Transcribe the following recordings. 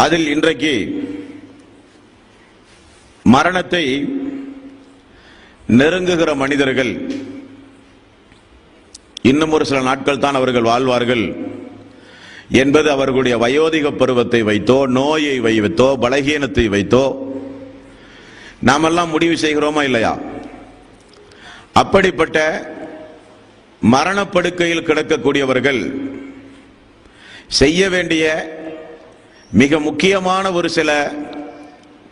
அதில் இன்றைக்கு மரணத்தை நெருங்குகிற மனிதர்கள் இன்னும் ஒரு சில நாட்கள் தான் அவர்கள் வாழ்வார்கள் என்பது அவர்களுடைய வயோதிக பருவத்தை வைத்தோ, நோயை வைத்தோ, பலகீனத்தை வைத்தோ நாமெல்லாம் முடிவு செய்கிறோமா இல்லையா? அப்படிப்பட்ட மரணப்படுக்கையில் கிடக்கக்கூடியவர்கள் செய்ய வேண்டிய மிக முக்கியமான ஒரு சில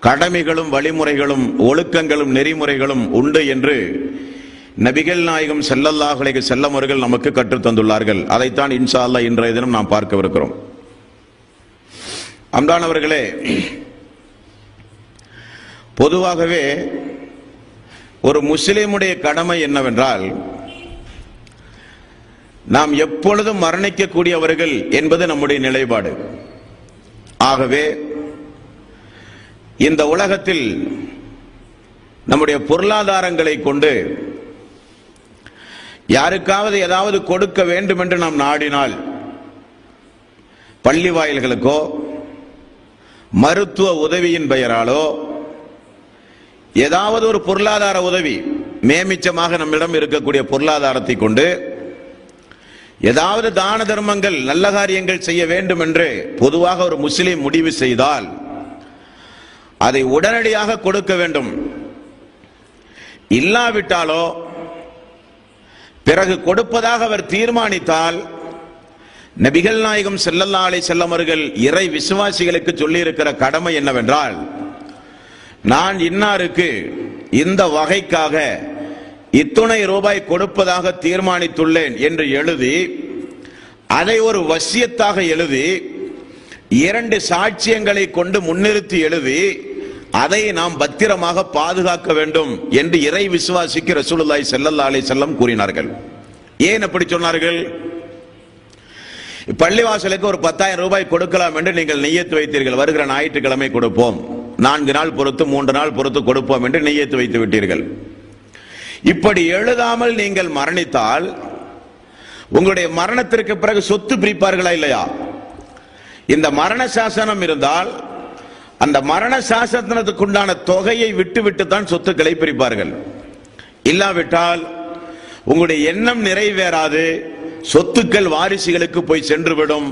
கடமைகளும் வழிமுறைகளும் ஒழுக்கங்களும் நெறிமுறைகளும் உண்டு என்று நபிகள் நாயகம் ஸல்லல்லாஹு அலைஹி வஸல்லம் அவர்கள் நமக்கு கற்றுத் தந்துள்ளார்கள். அதைத்தான் இன்ஷா அல்லாஹ் இன்றைய தினம் நாம் பார்க்கவிருக்கிறோம். அன்பானவர்களே, பொதுவாகவே ஒரு முஸ்லிமுடைய கடமை என்னவென்றால், நாம் எப்பொழுதும் மரணிக்கக்கூடியவர்கள் என்பது நம்முடைய நிலைப்பாடு. ஆகவே இந்த உலகத்தில் நம்முடைய பொருளாதாரங்களை கொண்டு யாருக்காவது ஏதாவது கொடுக்க வேண்டும் என்று நாம் நாடினால், பள்ளி வாயில்களுக்கோ மருத்துவ உதவியின் பெயராலோ ஏதாவது ஒரு பொருளாதார உதவி, மேமிச்சமாக நம்மிடம் இருக்கக்கூடிய பொருளாதாரத்தை கொண்டு ஏதாவது தான தர்மங்கள், நல்ல காரியங்கள் செய்ய வேண்டும் என்று பொதுவாக ஒரு முஸ்லிம் முடிவு செய்தால் அதை உடனடியாக கொடுக்க வேண்டும். இல்லாவிட்டாலோ பிறகு கொடுப்பதாக அவர் தீர்மானித்தால், நபிகள் நாயகம் ஸல்லல்லாஹு அலைஹி வஸல்லம் அவர்கள் இறை விசுவாசிகளுக்கு சொல்லி இருக்கிற கடமை என்னவென்றால், நான் இன்னாருக்கு இந்த வகைக்காக இத்துணை ரூபாய் கொடுப்பதாக தீர்மானித்துள்ளேன் என்று எழுதி, அதை ஒரு வசியத்தாக எழுதி, 2 சாட்சியங்களை கொண்டு முன்னிறுத்தி எழுதி, அதை நாம் பத்திரமாக பாதுகாக்க வேண்டும் என்று இறை விசுவாசிக்கு ரசூலுல்லாஹி ஸல்லல்லாஹு அலைஹி வஸல்லம் கூறினார்கள். ஏன் அப்படி சொன்னார்கள்? பள்ளிவாசலுக்கு ஒரு 10,000 ரூபாய் கொடுக்கலாம் என்று நீங்கள் நிய்யத்து வைத்தீர்கள். வருகிற ஞாயிற்றுக்கிழமை கொடுப்போம், 4 நாள் பொறுத்து 3 நாள் பொறுத்து கொடுப்போம் என்று நிய்யத்து வைத்து விட்டீர்கள். இப்படி எழுதாமல் நீங்கள் மரணித்தால் உங்களுடைய மரணத்திற்கு பிறகு சொத்து பிரிப்பார்களா இல்லையா? இந்த மரண சாசனம் இருந்தால் அந்த மரண சாசனத்துக்கு உண்டான தொகையை விட்டு தான் சொத்துக்களை பிரிப்பார்கள். இல்லாவிட்டால் உங்களுடைய எண்ணம் நிறைவேறாது, சொத்துக்கள் வாரிசுகளுக்கு போய் சென்றுவிடும்,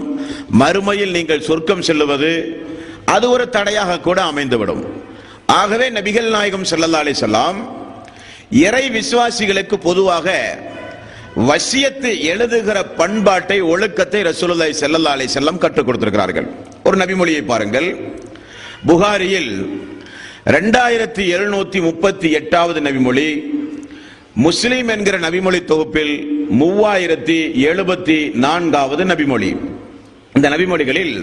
மறுமையில் நீங்கள் சொர்க்கம் செல்லுவது அது ஒரு தடையாக கூட அமைந்துவிடும். ஆகவே நபிகள் நாயகம் ஸல்லல்லாஹு அலைஹி வஸல்லம் இறை விசுவாசிகளுக்கு பொதுவாக வசியத்து எழுதுகிற பண்பாட்டை, ஒழுக்கத்தை ரசூலுல்லாஹி ஸல்லல்லாஹு அலைஹி வஸல்லம் கற்றுக் கொடுத்திருக்கிறார்கள். ஒரு நபிமொழியை பாருங்கள். புகாரியில் 2738வது நபிமொழி, முஸ்லிம் என்கிற நபிமொழி தொகுப்பில் 3074வது நபிமொழி. இந்த நபிமொழிகளில்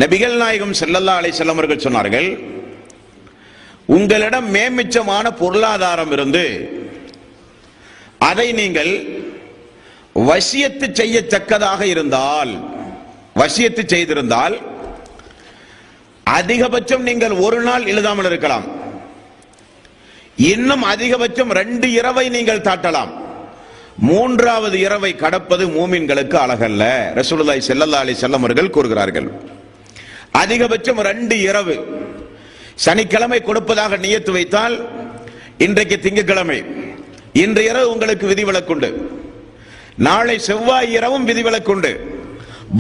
நபிகள் நாயகம் ஸல்லல்லாஹு அலைஹி வஸல்லம் அவர்கள் சொன்னார்கள், உங்களிடம் மேமிச்சமான பொருளாதாரம் இருந்து அதை நீங்கள் வசியத்து செய்யத்தக்கதாக இருந்தால், வசியத்து செய்திருந்தால் அதிகபட்சம் நீங்கள் ஒரு நாள் எழுதாமல் இருக்கலாம், இன்னும் அதிகபட்சம் 2 இரவை நீங்கள் தாட்டலாம். 3வது இரவை கடப்பது மூமின்களுக்கு அழகல்ல, ரசூலுல்லாஹி ஸல்லல்லாஹு அலைஹி வஸல்லம் அவர்கள் கூறுகிறார்கள். அதிகபட்சம் 2 இரவு. சனிக்கிழமை கொடுப்பதாக நியத்து வைத்தால், இன்றைக்கு திங்கட்கிழமை, இன்று இரவு உங்களுக்கு விதிவிலக்குண்டு, நாளை செவ்வாய் இரவும் விதிவிலக்குண்டு,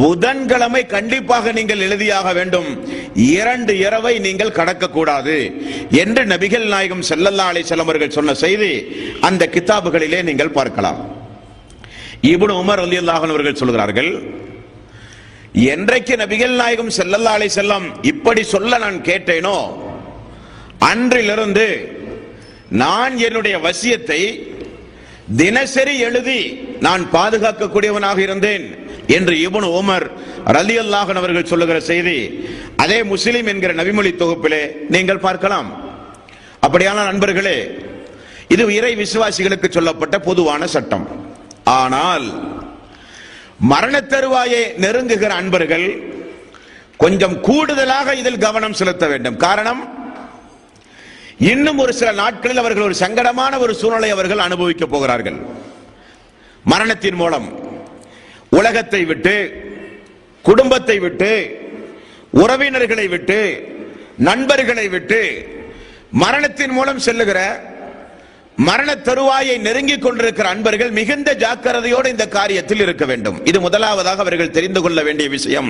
புதன்கிழமை கண்டிப்பாக நீங்கள் எழுதியாக வேண்டும், 2 இரவை நீங்கள் கடக்க கூடாது என்று நபிகள் நாயகம் ஸல்லல்லாஹு அலைஹி வஸல்லம் அவர்கள் சொன்ன செய்தி அந்த கிதாபுகளிலே நீங்கள் பார்க்கலாம். இப்னு உமர் ரலியல்லாஹு அன்ஹு அவர்கள் சொல்கிறார்கள், என்றைக்கு நபிகள் நாயகம் ஸல்லல்லாஹு அலைஹி வஸல்லம் இப்படி சொல்ல நான் கேட்டேனோ, அன்றிலிருந்து நான் என்னுடைய வசியத்தை தினசரி எழுதி நான் பாதுகாக்கக்கூடியவனாக இருந்தேன் என்று இப்னு உமர் ரலியல்லாஹு அன்ஹு அவர்கள் சொல்லுகிற செய்தி அதே முஸ்லிம் என்கிற நபிமொழி தொகுப்பிலே நீங்கள் பார்க்கலாம். அப்படியான நண்பர்களே, இது இறை விசுவாசிகளுக்கு சொல்லப்பட்ட பொதுவான சட்டம். ஆனால் மரண தருவாயை நெருங்குகிற அன்பர்கள் கொஞ்சம் கூடுதலாக இதில் கவனம் செலுத்த வேண்டும். காரணம், இன்னும் ஒரு சில நாட்களில் அவர்கள் ஒரு சங்கடமான ஒரு சூழ்நிலை அவர்கள் அனுபவிக்க போகிறார்கள். மரணத்தின் மூலம் உலகத்தை விட்டு, குடும்பத்தை விட்டு, உறவினர்களை விட்டு, நண்பர்களை விட்டு மரணத்தின் மூலம் செல்லுகிற, மரண தருவாயை நெருங்கிக் கொண்டிருக்கிற அன்பர்கள் மிகுந்த ஜாக்கிரதையோடு இந்த காரியத்தில் இருக்க வேண்டும். இது முதலாவதாக அவர்கள் தெரிந்து கொள்ள வேண்டிய விஷயம்.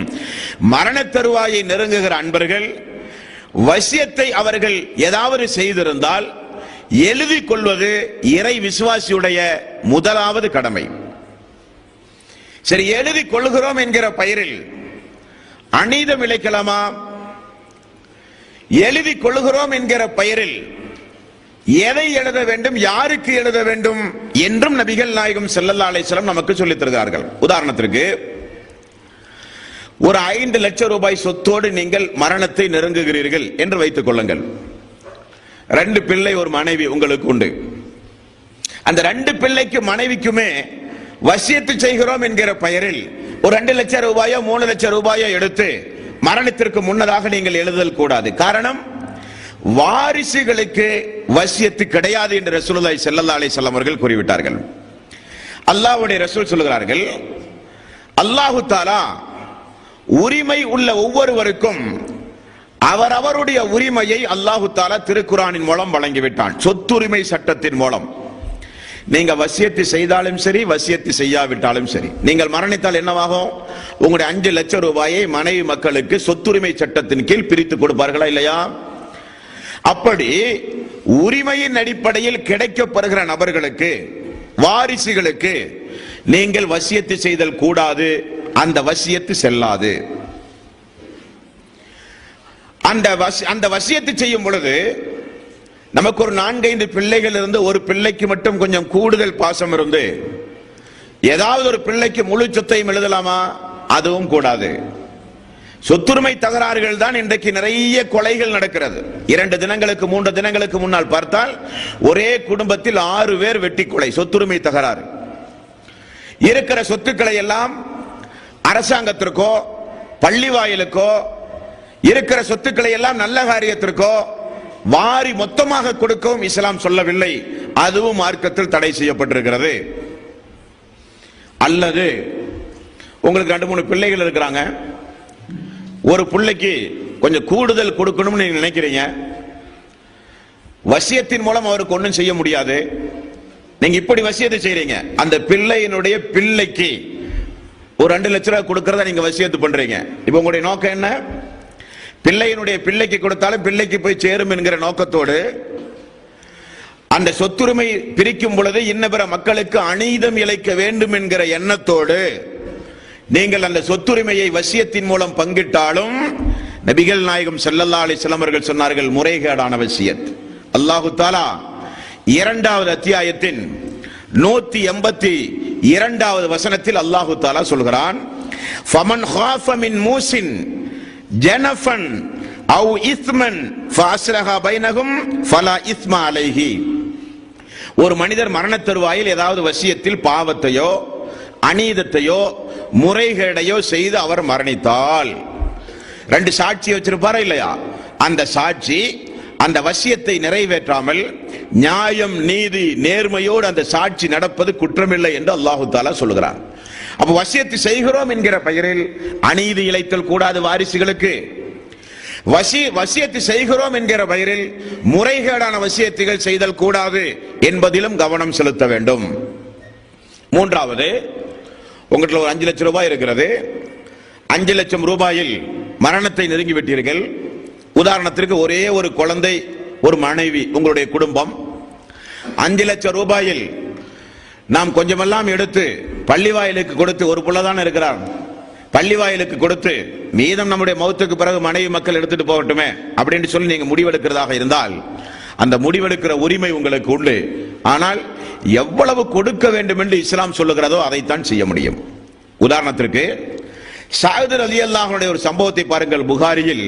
மரண தருவாயை நெருங்குகிற அன்பர்கள் வசியத்தை அவர்கள் ஏதாவது செய்திருந்தால் எழுதி கொள்வது இறை விசுவாசியுடைய முதலாவது கடமை. சரி, எழுதி கொள்கிறோம் என்கிற பெயரில் அநீதம் இழைக்கலாமா? எழுதி கொள்கிறோம் என்கிற பெயரில் எதை எழுத வேண்டும், யாருக்கு எழுத வேண்டும் என்றும் நபிகள் நாயகம் ஸல்லல்லாஹு அலைஹி வஸல்லம் நமக்கு சொல்லித் தருகிறார்கள். உதாரணத்திற்கு, ஒரு 5 லட்சம் ரூபாய் சொத்தோடு நீங்கள் மரணத்தை நெருங்குகிறீர்கள் என்று வைத்துக் கொள்ளுங்கள். 2 பிள்ளை, ஒரு மனைவி உங்களுக்கு உண்டு. அந்த 2 பிள்ளைக்கு மனைவிக்குமே வசியத்து செய்கிறோம் என்கிற பெயரில் ஒரு 2 லட்சம் ரூபாயோ 3 லட்சம் ரூபாயோ எடுத்து மரணத்திற்கு முன்னதாக நீங்கள் எழுதல் கூடாது. காரணம், வாரிசுகளுக்கு வசியத்து கிடையாது என்று ரசூலுல்லாஹி ஸல்லல்லாஹு அலைஹி வஸல்லம் அவர்கள் கூறிவிட்டார்கள். அல்லாஹ்வுடைய ரசூல் சொல்கிறார்கள், அல்லாஹு தஆலா உரிமை உள்ள ஒவ்வொருவருக்கும் அவரவருடைய உரிமையை அல்லாஹு தஆலா திருக்குர்ஆனின் மூலம் வழங்கிவிட்டான். சொத்துரிமை சட்டத்தின் மூலம். நீங்க வசியத்து செய்தாலும் சரி, வசியத்து செய்யாவிட்டாலும் சரி, நீங்கள் மரணித்தால் என்னவாகும்? உங்களுடைய 5 லட்சம் ரூபாயை மனைவி மக்களுக்கு சொத்துரிமை சட்டத்தின் கீழ் பிரித்து கொடுப்பார்களா இல்லையா? அப்படி உரிமையின் அடிப்படையில் கிடைக்கப்படுகிற நபர்களுக்கு, வாரிசுகளுக்கு நீங்கள் வசியத்து செய்தல் கூடாது. அந்த வசியத்து செல்லாது. அந்த வசியத்து செய்யும் பொழுது நமக்கு ஒரு 4-5 பிள்ளைகள் இருந்து ஒரு பிள்ளைக்கு மட்டும் கொஞ்சம் கூடுதல் பாசம் இருந்து ஏதாவது ஒரு பிள்ளைக்கு முழு சொத்தையும் எழுதலாமா? அதுவும் கூடாது. சொத்துரிமை தகராறுகள் தான் இன்றைக்கு நிறைய கொலைகள் நடக்கிறது. 2 தினங்களுக்கு 3 தினங்களுக்கு முன்னால் பார்த்தால் ஒரே குடும்பத்தில் 6 பேர் வெட்டி கொலை. சொத்துரிமை தகராறு. இருக்கிற சொத்துக்களை எல்லாம் அரசாங்கத்திற்கோ பள்ளி வாயிலுக்கோ, இருக்கிற சொத்துக்களை எல்லாம் நல்ல காரியத்திற்கோ வாரி மொத்தமாக கொடுக்கவும் இஸ்லாம் சொல்லவில்லை. அதுவும் மார்க்கத்தில் தடை செய்யப்பட்டிருக்கிறது. அல்லது உங்களுக்கு 2-3 பிள்ளைகள் இருக்கிறாங்க, ஒரு பிள்ளைக்கு கொஞ்சம் கூடுதல் கொடுக்கணும்னு நீங்க நினைக்கிறீங்க. வசியத்தின் மூலம் அவருக்கு ஒன்றும் செய்ய முடியாது. நீங்க இப்படி வசியத்தை செய்றீங்க, அந்த பிள்ளையினுடைய பிள்ளைக்கு ஒரு 2 லட்சம் ரூபாய் கொடுக்கறத நீங்க வசியத்து பண்றீங்க. இப்ப உங்களுடைய நோக்கம் என்ன? பிள்ளையினுடைய பிள்ளைக்கு கொடுத்தாலும் பிள்ளைக்கு போய் சேரும் என்கிற நோக்கத்தோடு அந்த சொத்துரிமை பிரிக்கும் பொழுது இன்ன பிற மக்களுக்கு அநீதம் இழைக்க வேண்டும் என்கிற எண்ணத்தோடு நீங்கள் அந்த சொத்துரிமையை வசியத்தின் மூலம் பங்கிட்டாலும் நபிகள் நாயகம் ஸல்லல்லாஹு அலைஹி வஸல்லம் அவர்கள் சொன்னார்கள், முறைகேடான வசியத். அல்லாஹு தஆலா 2வது அத்தியாயத்தின் 182வது வசனத்தில் அல்லாஹு தஆலா சொல்கிறான், ஃபமன் காஃப மின் மூசின் ஜனஃபன் அவ் இஸ்மன் ஃபஅஸ்லஹ பைனஹும் ஃபலா இஸ்ம அலைஹி. ஒரு மனிதர் மரண தருவாயில் ஏதாவது வசியத்தில் பாவத்தையோ அநீதத்தையோ முறைகேடையோ செய்து அவர் மரணித்தால் 2 சாட்சி வச்சிருப்பாரா இல்லையா? அந்த சாட்சி அந்த வசியத்தை நிறைவேற்றாமல் நியாயம், நீதி, நேர்மையோடு அந்த சாட்சி நடப்பது குற்றமில்லை என்று அல்லாஹு தஆலா சொல்கிறார். அப்ப வசியத்து செய்கிறோம் என்கிற பெயரில் அநீதி இழைத்தல் கூடாது. வாரிசுகளுக்கு வசியத்து செய்கிறோம் என்கிற பெயரில் முறைகேடான வசியத்துகள் செய்தல் கூடாது என்பதிலும் கவனம் செலுத்த வேண்டும். 3வது, உங்கள்கிட்ட ஒரு 5 லட்சம் ரூபாய் இருக்கிறது. 5 லட்சம் ரூபாயில் மரணத்தை நெருங்கி விட்டீர்கள். உதாரணத்திற்கு ஒரே ஒரு குழந்தை, ஒரு மனைவி, உங்களுடைய குடும்பம். 5 லட்சம் ரூபாயில் நாம் கொஞ்சமெல்லாம் எடுத்து பள்ளி வாயிலுக்கு கொடுத்து, ஒரு புள்ளதான இருக்கிறார், பள்ளி வாயிலுக்கு கொடுத்து மீதம் நம்முடைய மௌத்துக்கு பிறகு மனைவி மக்கள் எடுத்துட்டு போகட்டுமே அப்படின்னு சொல்லி நீங்க முடிவெடுக்கிறதாக இருந்தால் அந்த முடிவெடுக்கிற உரிமை உங்களுக்கு உண்டு. ஆனால் எவ்வளவு கொடுக்க வேண்டும் என்று இஸ்லாம் சொல்லுகிறதோ அதைத்தான் செய்ய முடியும். உதாரணத்திற்கு சஅத் ரலியல்லாஹு அன்ஹு ஒரு சம்பவத்தை பாருங்கள். புகாரியில்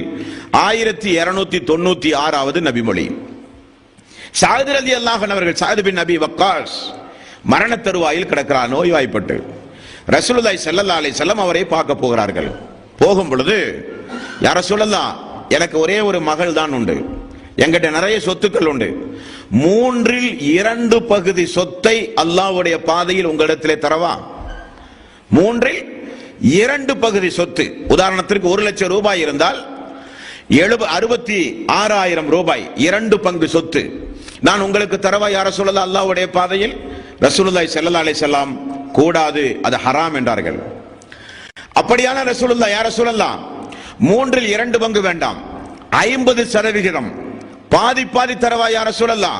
1296வது நபிமொழி. சஅத் ரலியல்லாஹு அன்ஹு அவர்கள், சஅத் பின் நபி வக்காஸ் மரண தருவாயில் கிடக்கிறார், நோய்வாய்ப்பட்டு. ரசூலுல்லாஹி ஸல்லல்லாஹு அலைஹி வஸல்லம் அவரை பார்க்க போகிறார்கள். போகும் பொழுது, யா ரசூலல்லாஹ், எனக்கு ஒரே ஒரு மகள் தான் உண்டு, என்கிட்ட நிறைய சொத்துக்கள் உண்டு, 3இல் 2 பகுதி சொத்தை அல்லாஹ்வுடைய பாதையில் உங்களிடத்திலே தரவா? 3இல் 2 பகுதி சொத்து, உதாரணத்திற்கு 1 லட்சம் ரூபாய் இருந்தால் 66,000 ரூபாய் 2 பங்கு சொத்து நான் உங்களுக்கு தரவா யா ரசூலல்லாஹ் அல்லாஹ்வுடைய பாதையில்? ரசூலுல்லாஹி ஸல்லல்லாஹு அலைஹி வஸல்லம் கூடாது, அது ஹராம் என்றார்கள். அப்படியான ரசூலுல்லாஹ் யா ரசூலல்லாஹ் 3/2 பங்கு வேண்டாம், 50% பாதி பாதி தரவா யா ரசூலல்லாஹ்?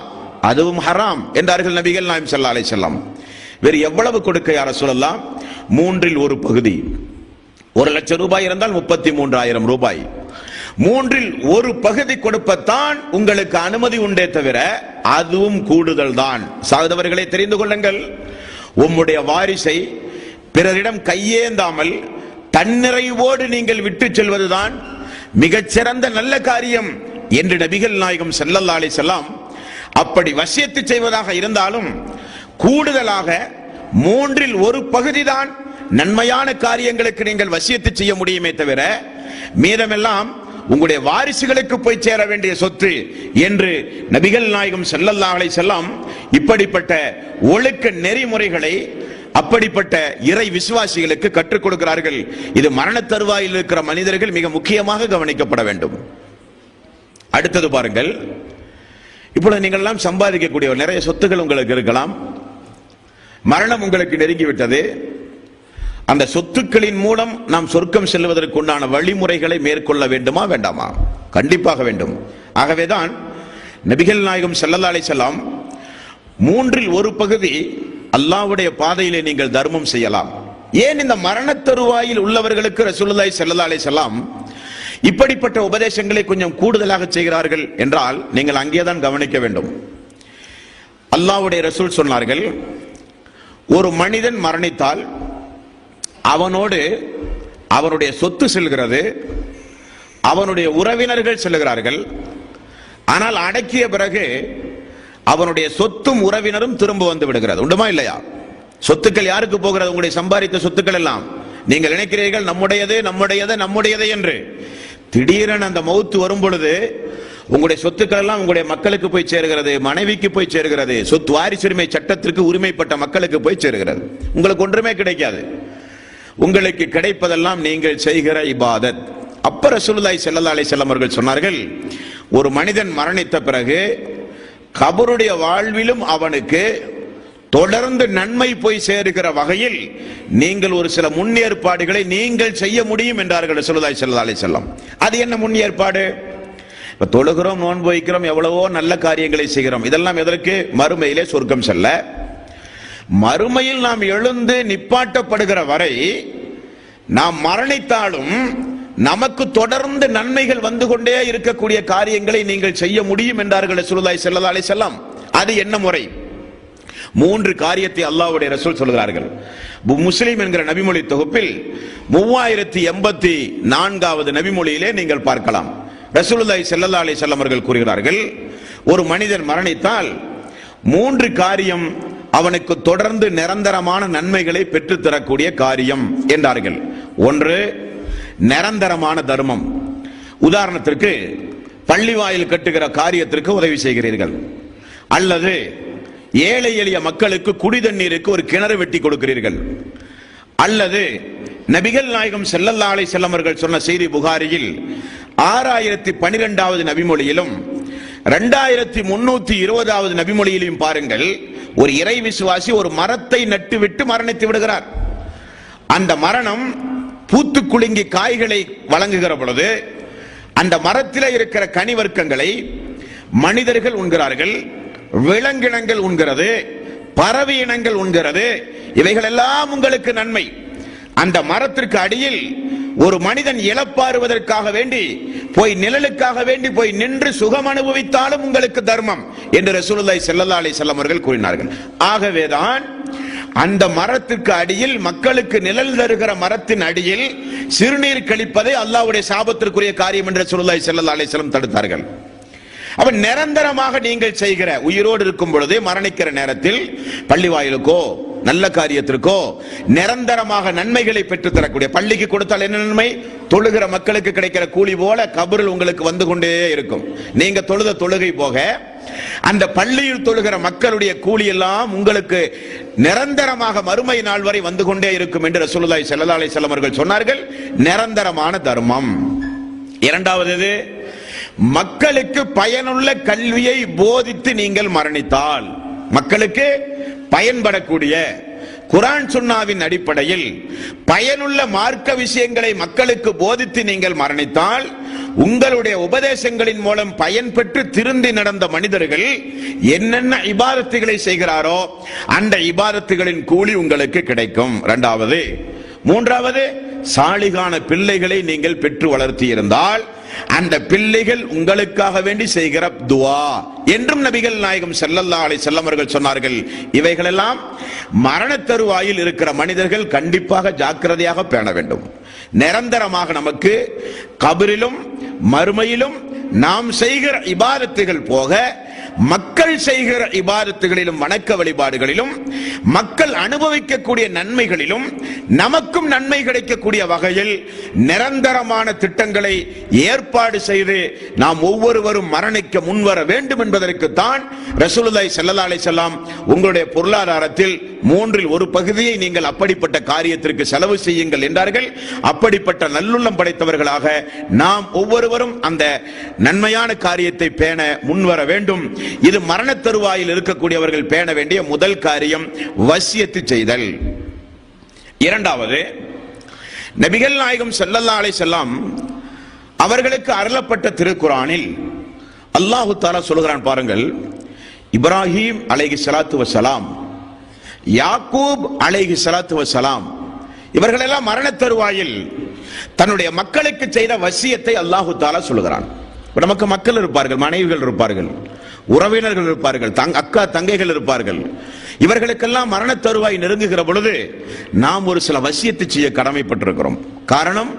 அதுவும் ஹராம் என்றார்கள் நபிகள் நாயகம் ஸல்லல்லாஹு அலைஹி வஸல்லம். வேறு எவ்வளவு கொடுக்க யா ரசூலல்லாஹ்? 3/1 பகுதி. 1 லட்சம் ரூபாய் இருந்தால் 33,000 ரூபாய். 3/1 பகுதி கொடுப்பத்தான் உங்களுக்கு அனுமதி உண்டே தவிர அதுவும் கூடுதல் தான். சகோதரர்களே, தெரிந்து கொள்ளுங்கள், உம்முடைய வாரிசை பிறரிடம் கையேந்தாமல் தன்னிறைவோடு நீங்கள் விட்டு செல்வதுதான் மிகச்சிறந்த நல்ல காரியம் என்று நபிகள் நாயகம் ஸல்லல்லாஹு அலைஹி வஸல்லம் அப்படி வசியத்து செய்வதாக இருந்தாலும் கூடுதலாக 3/1 பகுதி தான் நன்மையான காரியங்களுக்கு நீங்கள் வசியத்து செய்ய முடியுமே தவிர மீதமெல்லாம் உங்களுடைய வாரிசுகளுக்கு போய் சேர வேண்டிய சொத்து என்று நபிகள் நாயகம் ஸல்லல்லாஹு அலைஹி வஸல்லம் இப்படிப்பட்ட ஒழுக்க நெறிமுறைகளை அப்படிப்பட்ட இறை விசுவாசிகளுக்கு கற்றுக் கொடுக்கிறார்கள். இது மரண தருவாயில் இருக்கிற மனிதர்கள் மிக முக்கியமாக கவனிக்கப்பட வேண்டும். அடுத்தது பாருங்கள், இப்பொழுது நீங்கள் எல்லாம் சம்பாதிக்கக்கூடிய நிறைய சொத்துக்கள் உங்களுக்கு இருக்கலாம். மரணம் உங்களுக்கு நெருங்கிவிட்டது. அந்த சொத்துக்களின் மூலம் நாம் சொர்க்கம் செல்வதற்கு உண்டான வழிமுறைகளை மேற்கொள்ள வேண்டுமா வேண்டாமா? கண்டிப்பாக வேண்டும். ஆகவேதான் நபிகள் நாயகம் ஸல்லல்லாஹு அலைஹி வஸல்லம் 3/1 பகுதி அல்லாஹ்வுடைய பாதையிலே நீங்கள் தர்மம் செய்யலாம். ஏன் இந்த மரண தருவாயில் உள்ளவர்களுக்கு ரசூலுல்லாஹி ஸல்லல்லாஹு அலைஹி வஸல்லம் இப்படிப்பட்ட உபதேசங்களை கொஞ்சம் கூடுதலாக செய்கிறார்கள் என்றால் நீங்கள் அங்கேதான் கவனிக்க வேண்டும். அல்லாஹ்வுடைய ரசூல் சொன்னார்கள், ஒரு மனிதன் மரணித்தால் அவனோடு அவனுடைய சொத்து செல்கிறது, அவனுடைய உறவினர்கள் செல்கிறார்கள். ஆனால் அடக்கிய பிறகு அவனுடைய சொத்தும் உறவினரும் திரும்ப வந்து விடுகிறது. உண்டுமா இல்லையா? சொத்துக்கள் யாருக்கு போகிறது? உங்களுடைய சம்பாதித்த சொத்துக்கள் எல்லாம் நீங்கள் நினைக்கிறீர்கள் நம்முடையது நம்முடையது நம்முடையது என்று. திடீரென அந்த மௌத்து வரும் பொழுது உங்களுடைய சொத்துக்கள் எல்லாம் உங்களுடைய மக்களுக்கு போய் சேருகிறது, மனைவிக்கு போய் சேருகிறது, சொத்து வாரிசுரிமை சட்டத்திற்கு உரிமைப்பட்ட மக்களுக்கு போய் சேருகிறது. உங்களுக்கு ஒன்றுமே கிடைக்காது. உங்களுக்கு கிடைப்பதெல்லாம் நீங்கள் செய்கிற இபாதத். அப்ப ரசூலுல்லாஹி ஸல்லல்லாஹு அலைஹி வஸல்லம் அவர்கள் சொன்னார்கள், ஒரு மனிதன் மரணித்த பிறகு கபருடைய வாழ்விலும் அவனுக்கு தொடர்ந்து நன்மை போய் சேருகிற வகையில் நீங்கள் ஒரு சில முன்னேற்பாடுகளை நீங்கள் செய்ய முடியும் என்றார்கள் ரசூலுல்லாஹி ஸல்லல்லாஹு அலைஹி வஸல்லம். அது என்ன முன்னேற்பாடு? இப்ப தொழுகிறோம், நோன்பு வைக்கிறோம், எவ்வளவோ நல்ல காரியங்களை செய்கிறோம். இதெல்லாம் எதற்கு? மறுமையிலே சொர்க்கம் செல்ல. மறுமையில் நாம் எழுந்து நிப்பாட்டப்படுகிற வரை நாம் மரணித்தாலும் நமக்கு தொடர்ந்து நன்மைகள் வந்து கொண்டே இருக்கக்கூடிய காரியங்களை நீங்கள் செய்ய முடியும் என்றார்கள் ரசூலுல்லாஹி ஸல்லல்லாஹு அலைஹி வஸல்லம். அது என்ன முறை? 3 காரியத்தை அல்லாஹ்வுடைய ரசூல் சொல்கிறார்கள். முஸ்லிம் என்கிற நபிமொழி தொகுப்பில் 3084வது நபிமொழியிலே நீங்கள் பார்க்கலாம். ரசூலுல்லாஹி ஸல்லல்லாஹு அலைஹி வஸல்லம் அவர்கள் கூறுகிறார்கள், ஒரு மனிதன் மரணித்தால் 3 காரியம் அவனுக்கு தொடர்ந்து நிரந்தரமான நன்மைகளை பெற்றுத் தரக்கூடிய காரியம் என்றார்கள். 1, நிரந்தரமான தர்மம். உதாரணத்திற்கு பள்ளி வாயில் கட்டுகிற காரியத்திற்கு உதவி செய்கிறீர்கள், அல்லது ஏழை எளிய மக்களுக்கு குடி தண்ணீருக்கு ஒரு கிணறு வெட்டி கொடுக்கிறீர்கள், அல்லது நபிகள் நாயகம் ஸல்லல்லாஹு அலைஹி வஸல்லம் அவர்கள் சொன்ன செய்தி புகாரியில் 6012வது நபிமொழியிலும் 2320வது நபிமொழியிலும் பாருங்கள், ஒரு இறை விசுவாசி ஒரு மரத்தை நட்டுவிட்டு மரணித்து விடுகிறார். அந்த மரணம் பூத்து குலுங்கி காய்களை வழங்குகிற பொழுது அந்த மரத்தில் இருக்கிற கனிவர்க்கங்களை மனிதர்கள் உண்கிறார்கள், விலங்கினங்கள் உண்கிறது, பறவை இனங்கள் உண்கிறது. இவைகள் எல்லாம் உங்களுக்கு நன்மை. அந்த மரத்திற்கு அடியில் ஒரு மனிதன் இளப்பாறுவதற்காக வேண்டி போய் நிழலுக்காக வேண்டி போய் நின்று சுகம் அனுபவித்தாலும் உங்களுக்கு தர்மம் என்று ரசூலுல்லாஹி ஸல்லல்லாஹு அலைஹி வஸல்லம் அவர்கள் கூறினார்கள். ஆகவேதான் அந்த மரத்துக்கு அடியில், மக்களுக்கு நிழல் தருகிற மரத்தின் அடியில் சிறுநீர் கழிப்பதை அல்லாஹ்வுடைய சாபத்திற்குரிய காரியம் என்று ரசூலுல்லாஹி ஸல்லல்லாஹு அலைஹி வஸல்லம் தடுத்தார்கள். அப்ப நிரந்தரமாக நீங்கள் செய்கிற, உயிரோடு இருக்கும் பொழுது மரணிக்கிற நேரத்தில் பள்ளி வாயிலுக்கோ நல்ல காரியத்திற்கோ நிரந்தரமாக நன்மைகளை பெற்று தரக்கூடிய, பள்ளிக்கு கொடுத்தால் என்ன நன்மை? தொழுகிற மக்களுக்கு கிடைக்கிற கூலி போல கபரில் உங்களுக்கு வந்து கொண்டே இருக்கும். நீங்க தொழுத தொழுகை போக அந்த பள்ளியில் தொழுகிற மக்களுடைய கூலி எல்லாம் உங்களுக்கு நிரந்தரமாக மறுமை நாள் வரை வந்து கொண்டே இருக்கும் என்று ரசூலுல்லாஹி ஸல்லல்லாஹு அலைஹி வஸல்லம் அவர்கள் சொன்னார்கள். நிரந்தரமான தர்மம். இரண்டாவது, மக்களுக்கு பயனுள்ள கல்வியை போதித்து நீங்கள் மரணித்தால், மக்களுக்கு பயன்படக்கூடிய குர்ஆன் சுன்னாவின் அடிப்படையில் பயனுள்ள மார்க்க விஷயங்களை மக்களுக்கு போதித்து நீங்கள் மரணித்தால், உங்களுடைய உபதேசங்களின் மூலம் பயன் பெற்று திருந்தி நடந்த மனிதர்கள் என்னென்ன இபாதத்துகளை செய்கிறாரோ அந்த இபாதத்துகளின் கூலி உங்களுக்கு கிடைக்கும். இரண்டாவது. மூன்றாவது, சாலிகான பிள்ளைகளை நீங்கள் பெற்று வளர்த்தி இருந்தால் அந்த பிள்ளைகள் உங்களுக்காக வேண்டி செய்கிற துஆ என்றும் நபிகள் நாயகம் ஸல்லல்லாஹு அலைஹி வஸல்லம் அவர்கள் சொன்னார்கள். இவைகளெல்லாம் மரண தருவாயில் இருக்கிற மனிதர்கள் கண்டிப்பாக ஜாக்கிரதையாக பேண வேண்டும். நிரந்தரமாக நமக்கு கபரிலும் மறுமையிலும் நாம் செய்கிற இபாதத்துகள் போக மக்கள் செய்கிற இபாதத்துகளிலும் வணக்க வழிபாடுகளிலும் மக்கள் அனுபவிக்கக்கூடிய நன்மைகளிலும் நமக்கும் நன்மை கிடைக்கக்கூடிய வகையில் நிரந்தரமான திட்டங்களை ஏற்பாடு செய்து நாம் ஒவ்வொருவரும் மரணிக்க முன்வர வேண்டும் என்பதற்குத்தான் ரசூலுல்லாஹி ஸல்லல்லாஹு அலைஹி வஸல்லம் உங்களுடைய பொருளாதாரத்தில் 1/3 பகுதியை நீங்கள் அப்படிப்பட்ட காரியத்திற்கு செலவு செய்யுங்கள் என்றார்கள். அப்படிப்பட்ட நல்லுள்ளம் படைத்தவர்களாக நாம் ஒவ்வொருவரும் அந்த நன்மையான காரியத்தை பேண முன்வர வேண்டும். இது மரண தருவாயில் இருக்கக்கூடியவர்கள் பேண வேண்டிய முதல் காரியம், வசியத்து செய்தல். இரண்டாவது, நபிகள் நாயகம் ஸல்லல்லாஹு அலைஹி வஸல்லம் அவர்களுக்கு அருளப்பட்ட திருக்குர்ஆனில் அல்லாஹ் தஆலா சொல்கிறான் பாருங்கள். இப்ராஹிம் அலைஹிஸ்ஸலாத்து வஸ்ஸலாம், யாக்கூப் அலைஹிஸ்ஸலாத்து வஸ்ஸலாம் இவர்கள் எல்லாம் மரண தருவாயில் தன்னுடைய மக்களுக்கு செய்த வசியத்தை அல்லாஹ் தஆலா சொல்கிறான். நமக்கு மக்கள் இருப்பார்கள், மனைவிகள் இருப்பார்கள், உறவினர்கள் இருப்பார்கள், அக்கா தங்கைகள் இருப்பார்கள். இவர்களுக்கெல்லாம் மரண தருவாய் நெருங்குகிற பொழுது நாம் ஒரு சில வசியத்தை செய்ய கடமைப்பட்டிருக்கிறோம். காரணம்,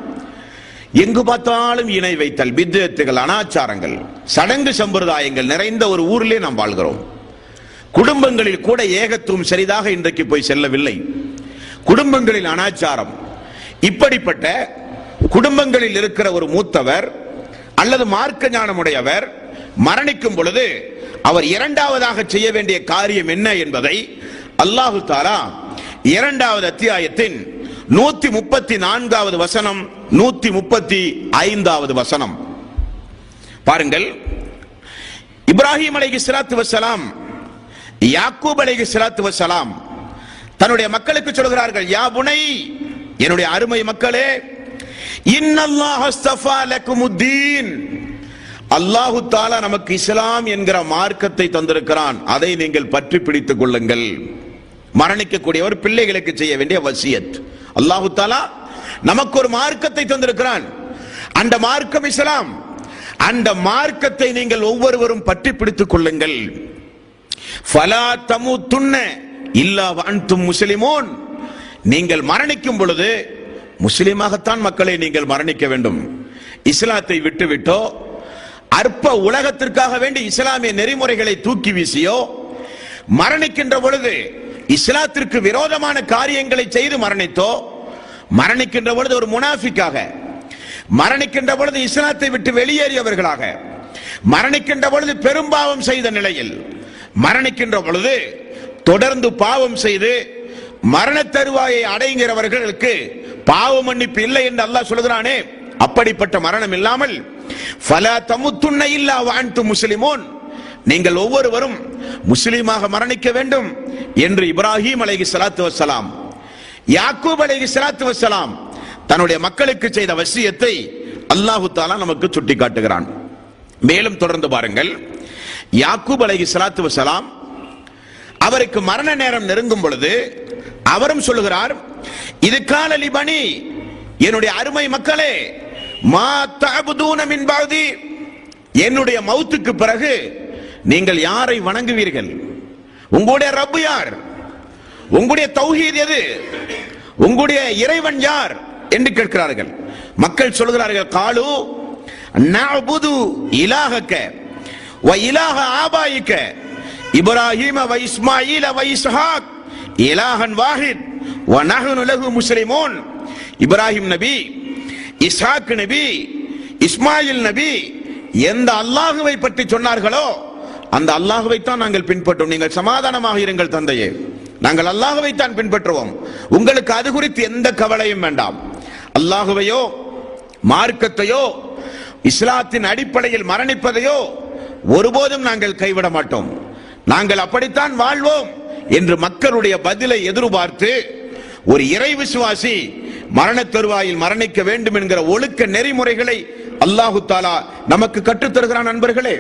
எங்கு பார்த்தாலும் இணை வைத்தல், பித்அத்துகள், அனாச்சாரங்கள், சடங்கு சம்பிரதாயங்கள் நிறைந்த ஒரு ஊரிலே நாம் வாழ்கிறோம். குடும்பங்களில் கூட ஏகத்துவம் சரிதாக இன்றைக்கு போய் செல்லவில்லை. குடும்பங்களில் அனாச்சாரம். இப்படிப்பட்ட குடும்பங்களில் இருக்கிற ஒரு மூத்தவர் அல்லது மார்க்க ஞானமுடையவர் மரணிக்கும் பொழுது அவர் இரண்டாவதாக செய்ய வேண்டிய காரியம் என்ன என்பதை அல்லாஹ் தஆலா 2வது அத்தியாயத்தின் 134வது வசனம் 135வது வசனம் பாருங்கள். இப்ராஹிம் அலைஹிஸ்ஸலாத்து வஸ்ஸலாம், யாக்கூப் அலைஹிஸ்ஸலாத்து வஸ்ஸலாம் தன்னுடைய மக்களுக்கு சொல்கிறார்கள், யா புனை, என்னுடைய அருமை மக்களே, இன்னல்லாஹ் அஸ்தஃபா லக்குமுத்தீன், அல்லாஹ் தஆலா நமக்கு இஸ்லாம் என்கிற மார்க்கத்தை தந்திருக்கிறான், அதை நீங்கள் பற்றி பிடித்துக் கொள்ளுங்கள். மரணிக்கக்கூடியவர் பிள்ளைகளுக்கு செய்ய வேண்டிய வசியத். அல்லாஹ் தஆலா நமக்கு ஒரு மார்க்கத்தை தந்திருக்கிறான், அந்த மார்க்கம் இஸ்லாம். அந்த மார்க்கத்தை நீங்கள் ஒவ்வொருவரும் பற்றி பிடித்துக் கொள்ளுங்கள். ஃபலா தமுத்துன்ன இல்லா வஅன்தும் முஸ்லிமூன், நீங்கள் மரணிக்கும் பொழுது முஸ்லிமாகத்தான் மக்களை நீங்கள் மரணிக்க வேண்டும். இஸ்லாத்தை விட்டுவிட்டோ அற்ப உலகத்திற்காக வேண்டி இஸ்லாமிய நெறிமுறைகளை தூக்கி வீசியோ மரணிக்கின்ற பொழுது இஸ்லாத்திற்கு விரோதமான காரியங்களை செய்து மரணித்தோ, மரணிக்கின்ற பொழுது ஒரு முனாஃபிக்காக, மரணிக்கின்ற பொழுது இஸ்லாத்தை விட்டு வெளியேறியவர்களாக, மரணிக்கின்ற பொழுது பெரும்பாவம் செய்த நிலையில், மரணிக்கின்ற பொழுது தொடர்ந்து பாவம் செய்து மரண தருவாயை அடைகிறவர்களுக்கு பாவ மன்னிப்பு இல்லை என்று அல்லாஹ் சொல்கிறானே, அப்படிப்பட்ட மரணம் இல்லாமல் ஃபலா தமுத்துன்ன இல்லா வஅன்தும் முஸ்லிமூன், நீங்கள் ஒவ்வொருவரும் முஸ்லிமாக மரணிக்க வேண்டும் என்று இப்ராஹிம் அலைஹிஸ்ஸலாத்து வஸ்ஸலாம், யாக்கூப் அலைஹிஸ்ஸலாத்து வஸ்ஸலாம் தன்னுடைய மக்களுக்கு செய்த வசியத்தை அல்லாஹ் தஆலா நமக்கு சுட்டி காட்டுகிறான். மேலும் தொடர்ந்து பாருங்கள். யாக்கூப் அலைஹிஸ்ஸலாத்து வஸ்ஸலாம் அவருக்கு மரண நேரம் நெருங்கும் பொழுது அவரும் சொல்லுகிறார், இது கால லிபனி, என்னுடைய அருமை மக்களே, மா தஅபுதூன மின் பஅதி, என்னுடைய மௌத்துக்கு பிறகு நீங்கள் யாரை வணங்குவீர்கள்? உங்களுடைய ரப்பு யார்? உங்களுடைய தௌஹீத் எது? உங்களுடைய இறைவன் யார் என்று கேட்கிறார்கள். மக்கள் சொல்கிறார்கள், காலு நஅபுது இலாஹக வ இலாஹ ஆபாயிக இப்ராஹீம வ இஸ்மாஈல வ இஸ்ஹாக் இலாஹன் வாஹித் வ நஹ்னு லஹு முஸ்லிமூன். இப்ராஹிம் நபி, இஸ்ஹாக் நபி, இஸ்மாயில் நபி எந்த அல்லாஹுவை பற்றி சொன்னார்களோ அந்த அல்லாஹ்வைத்தான் நாங்கள் பின்பற்றோம். நீங்கள் சமாதானமாக இருங்கள் தந்தையே, நாங்கள் அல்லாஹ்வைத்தான் பின்பற்றுவோம், உங்களுக்கு அது குறித்து எந்த கவலையும் வேண்டாம். அல்லாஹ்வையோ மார்க்கத்தையோ இஸ்லாத்தின் அடிப்படையில் மரணிப்பதையோ ஒருபோதும் நாங்கள் கைவிட மாட்டோம், நாங்கள் அப்படித்தான் வாழ்வோம் என்று மக்களுடைய பதிலை எதிர்பார்த்து ஒரு இறை விசுவாசி மரண தருவாயில் மரணிக்க வேண்டும் என்கிற ஒழுக்க நெறிமுறைகளை அல்லாஹு தாலா நமக்கு கற்றுத்தருகிறான். நண்பர்களே,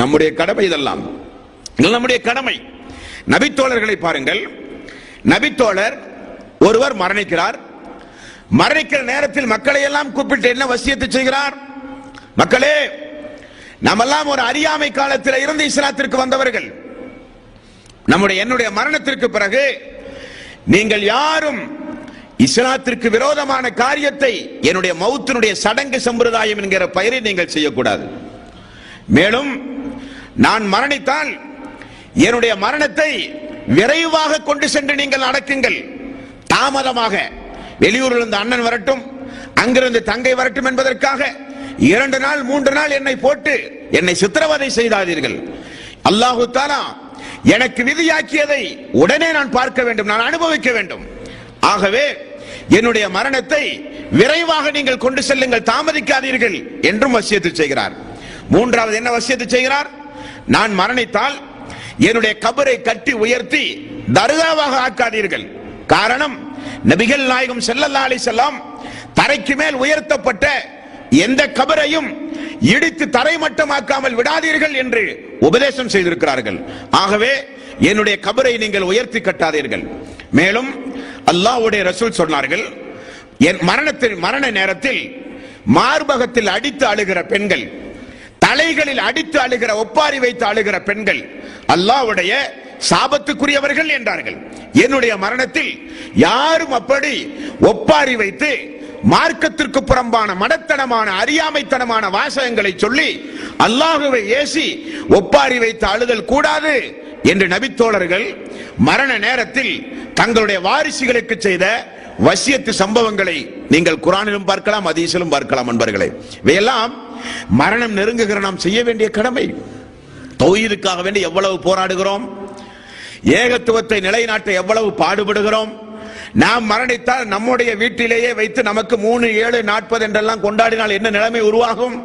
நம்முடைய கடமை இதெல்லாம், நம்முடைய கடமை. நபித்தோழர்களை பாருங்கள். நபித்தோழர் ஒருவர் மரணிக்கிறார். மரணிக்கிற நேரத்தில் மக்களை எல்லாம் கூப்பிட்டு என்ன வசியத்து செய்கிறார்? மக்களே, நாமெல்லாம் ஒரு அறியாமை காலத்தில் இருந்து இஸ்லாத்திற்கு வந்தவர்கள். என்னுடைய மரணத்திற்கு பிறகு நீங்கள் யாரும் இஸ்லாத்திற்கு விரோதமான காரியத்தை என்னுடைய மௌத்தினுடைய சடங்கு சம்பிரதாயம் என்கிற பெயரில் நீங்கள் செய்யக்கூடாது. மேலும் நான் மரணித்தால் என்னுடைய மரணத்தை விரைவாக கொண்டு சென்று நீங்கள் அடக்குங்கள். தாமதமாக வெளியூரில் இருந்து அண்ணன் வரட்டும், அங்கிருந்து தங்கை வரட்டும் என்பதற்காக 2 நாள் 3 நாள் என்னை போட்டு என்னை சித்திரவதை செய்தாதீர்கள். அல்லாஹு தஆலா எனக்கு விதியாக்கியதை உடனே நான் பார்க்க வேண்டும், நான் அனுபவிக்க வேண்டும். ஆகவே என்னுடைய மரணத்தை விரைவாக நீங்கள் கொண்டு செல்லுங்கள், தாமதிக்காதீர்கள் என்றும் வசியத்து செய்கிறார். மூன்றாவது என்ன வசியத்து செய்கிறார்? நான் மரணித்தால் என்னுடைய கபரை கட்டி உயர்த்தி தர்காவாக ஆக்காதீர்கள். காரணம், நபிகள் நாயகம் ஸல்லல்லாஹு அலைஹி வஸல்லம் தரைக்கு மேல் உயர்த்தப்பட்ட எந்த கபரையும் இடித்து தரைமட்டமாக்காமல் விடாதீர்கள் என்று உபதேசம் செய்திருக்கிறார்கள். ஆகவே என்னுடைய கபரை நீங்கள் உயர்த்தி கட்டாதீர்கள். மேலும் அல்லாஹ்வுடைய ரசூல் சொன்னார்கள், என் மரண நேரத்தில் மார்பகத்தில் அடித்து அழுகிற பெண்கள், தலைகளில் அடித்து அழுகிற, ஒப்பாரி வைத்து அழுகிற பெண்கள் அல்லாஹ்வுடைய சாபத்துக்குரியவர்கள் என்றார்கள். என்னுடைய மரணத்தில் யாரும் அப்படி ஒப்பாரி வைத்து மார்க்கத்திற்கு புறம்பான மடத்தனமான அறியாமைத்தனமான வாசகங்களை சொல்லி அல்லாஹ்வை ஏசி ஒப்பாரி வைத்து அழுதல் கூடாது என்று நபித்தோழர்கள் மரண நேரத்தில் தங்களுடைய வாரிசுகளுக்கு செய்த வசியத்து சம்பவங்களை நீங்கள் குர்ஆனிலும் பார்க்கலாம், ஹதீஸிலும் பார்க்கலாம். நண்பர்களே, இவையெல்லாம் மரணம் நெருங்குகிற நாம் செய்ய வேண்டிய கடமை. தௌஹீதுக்காக வேண்டி எவ்வளவு போராடுகிறோம், ஏகத்துவத்தை நிலைநாட்ட எவ்வளவு பாடுபடுகிறோம். நாம் மரணித்தால் நம்முடைய வீட்டிலேயே வைத்து நமக்கு 3, 7, 40 என்றெல்லாம் கொண்டாடினால் என்ன நிலைமை உருவாகும்?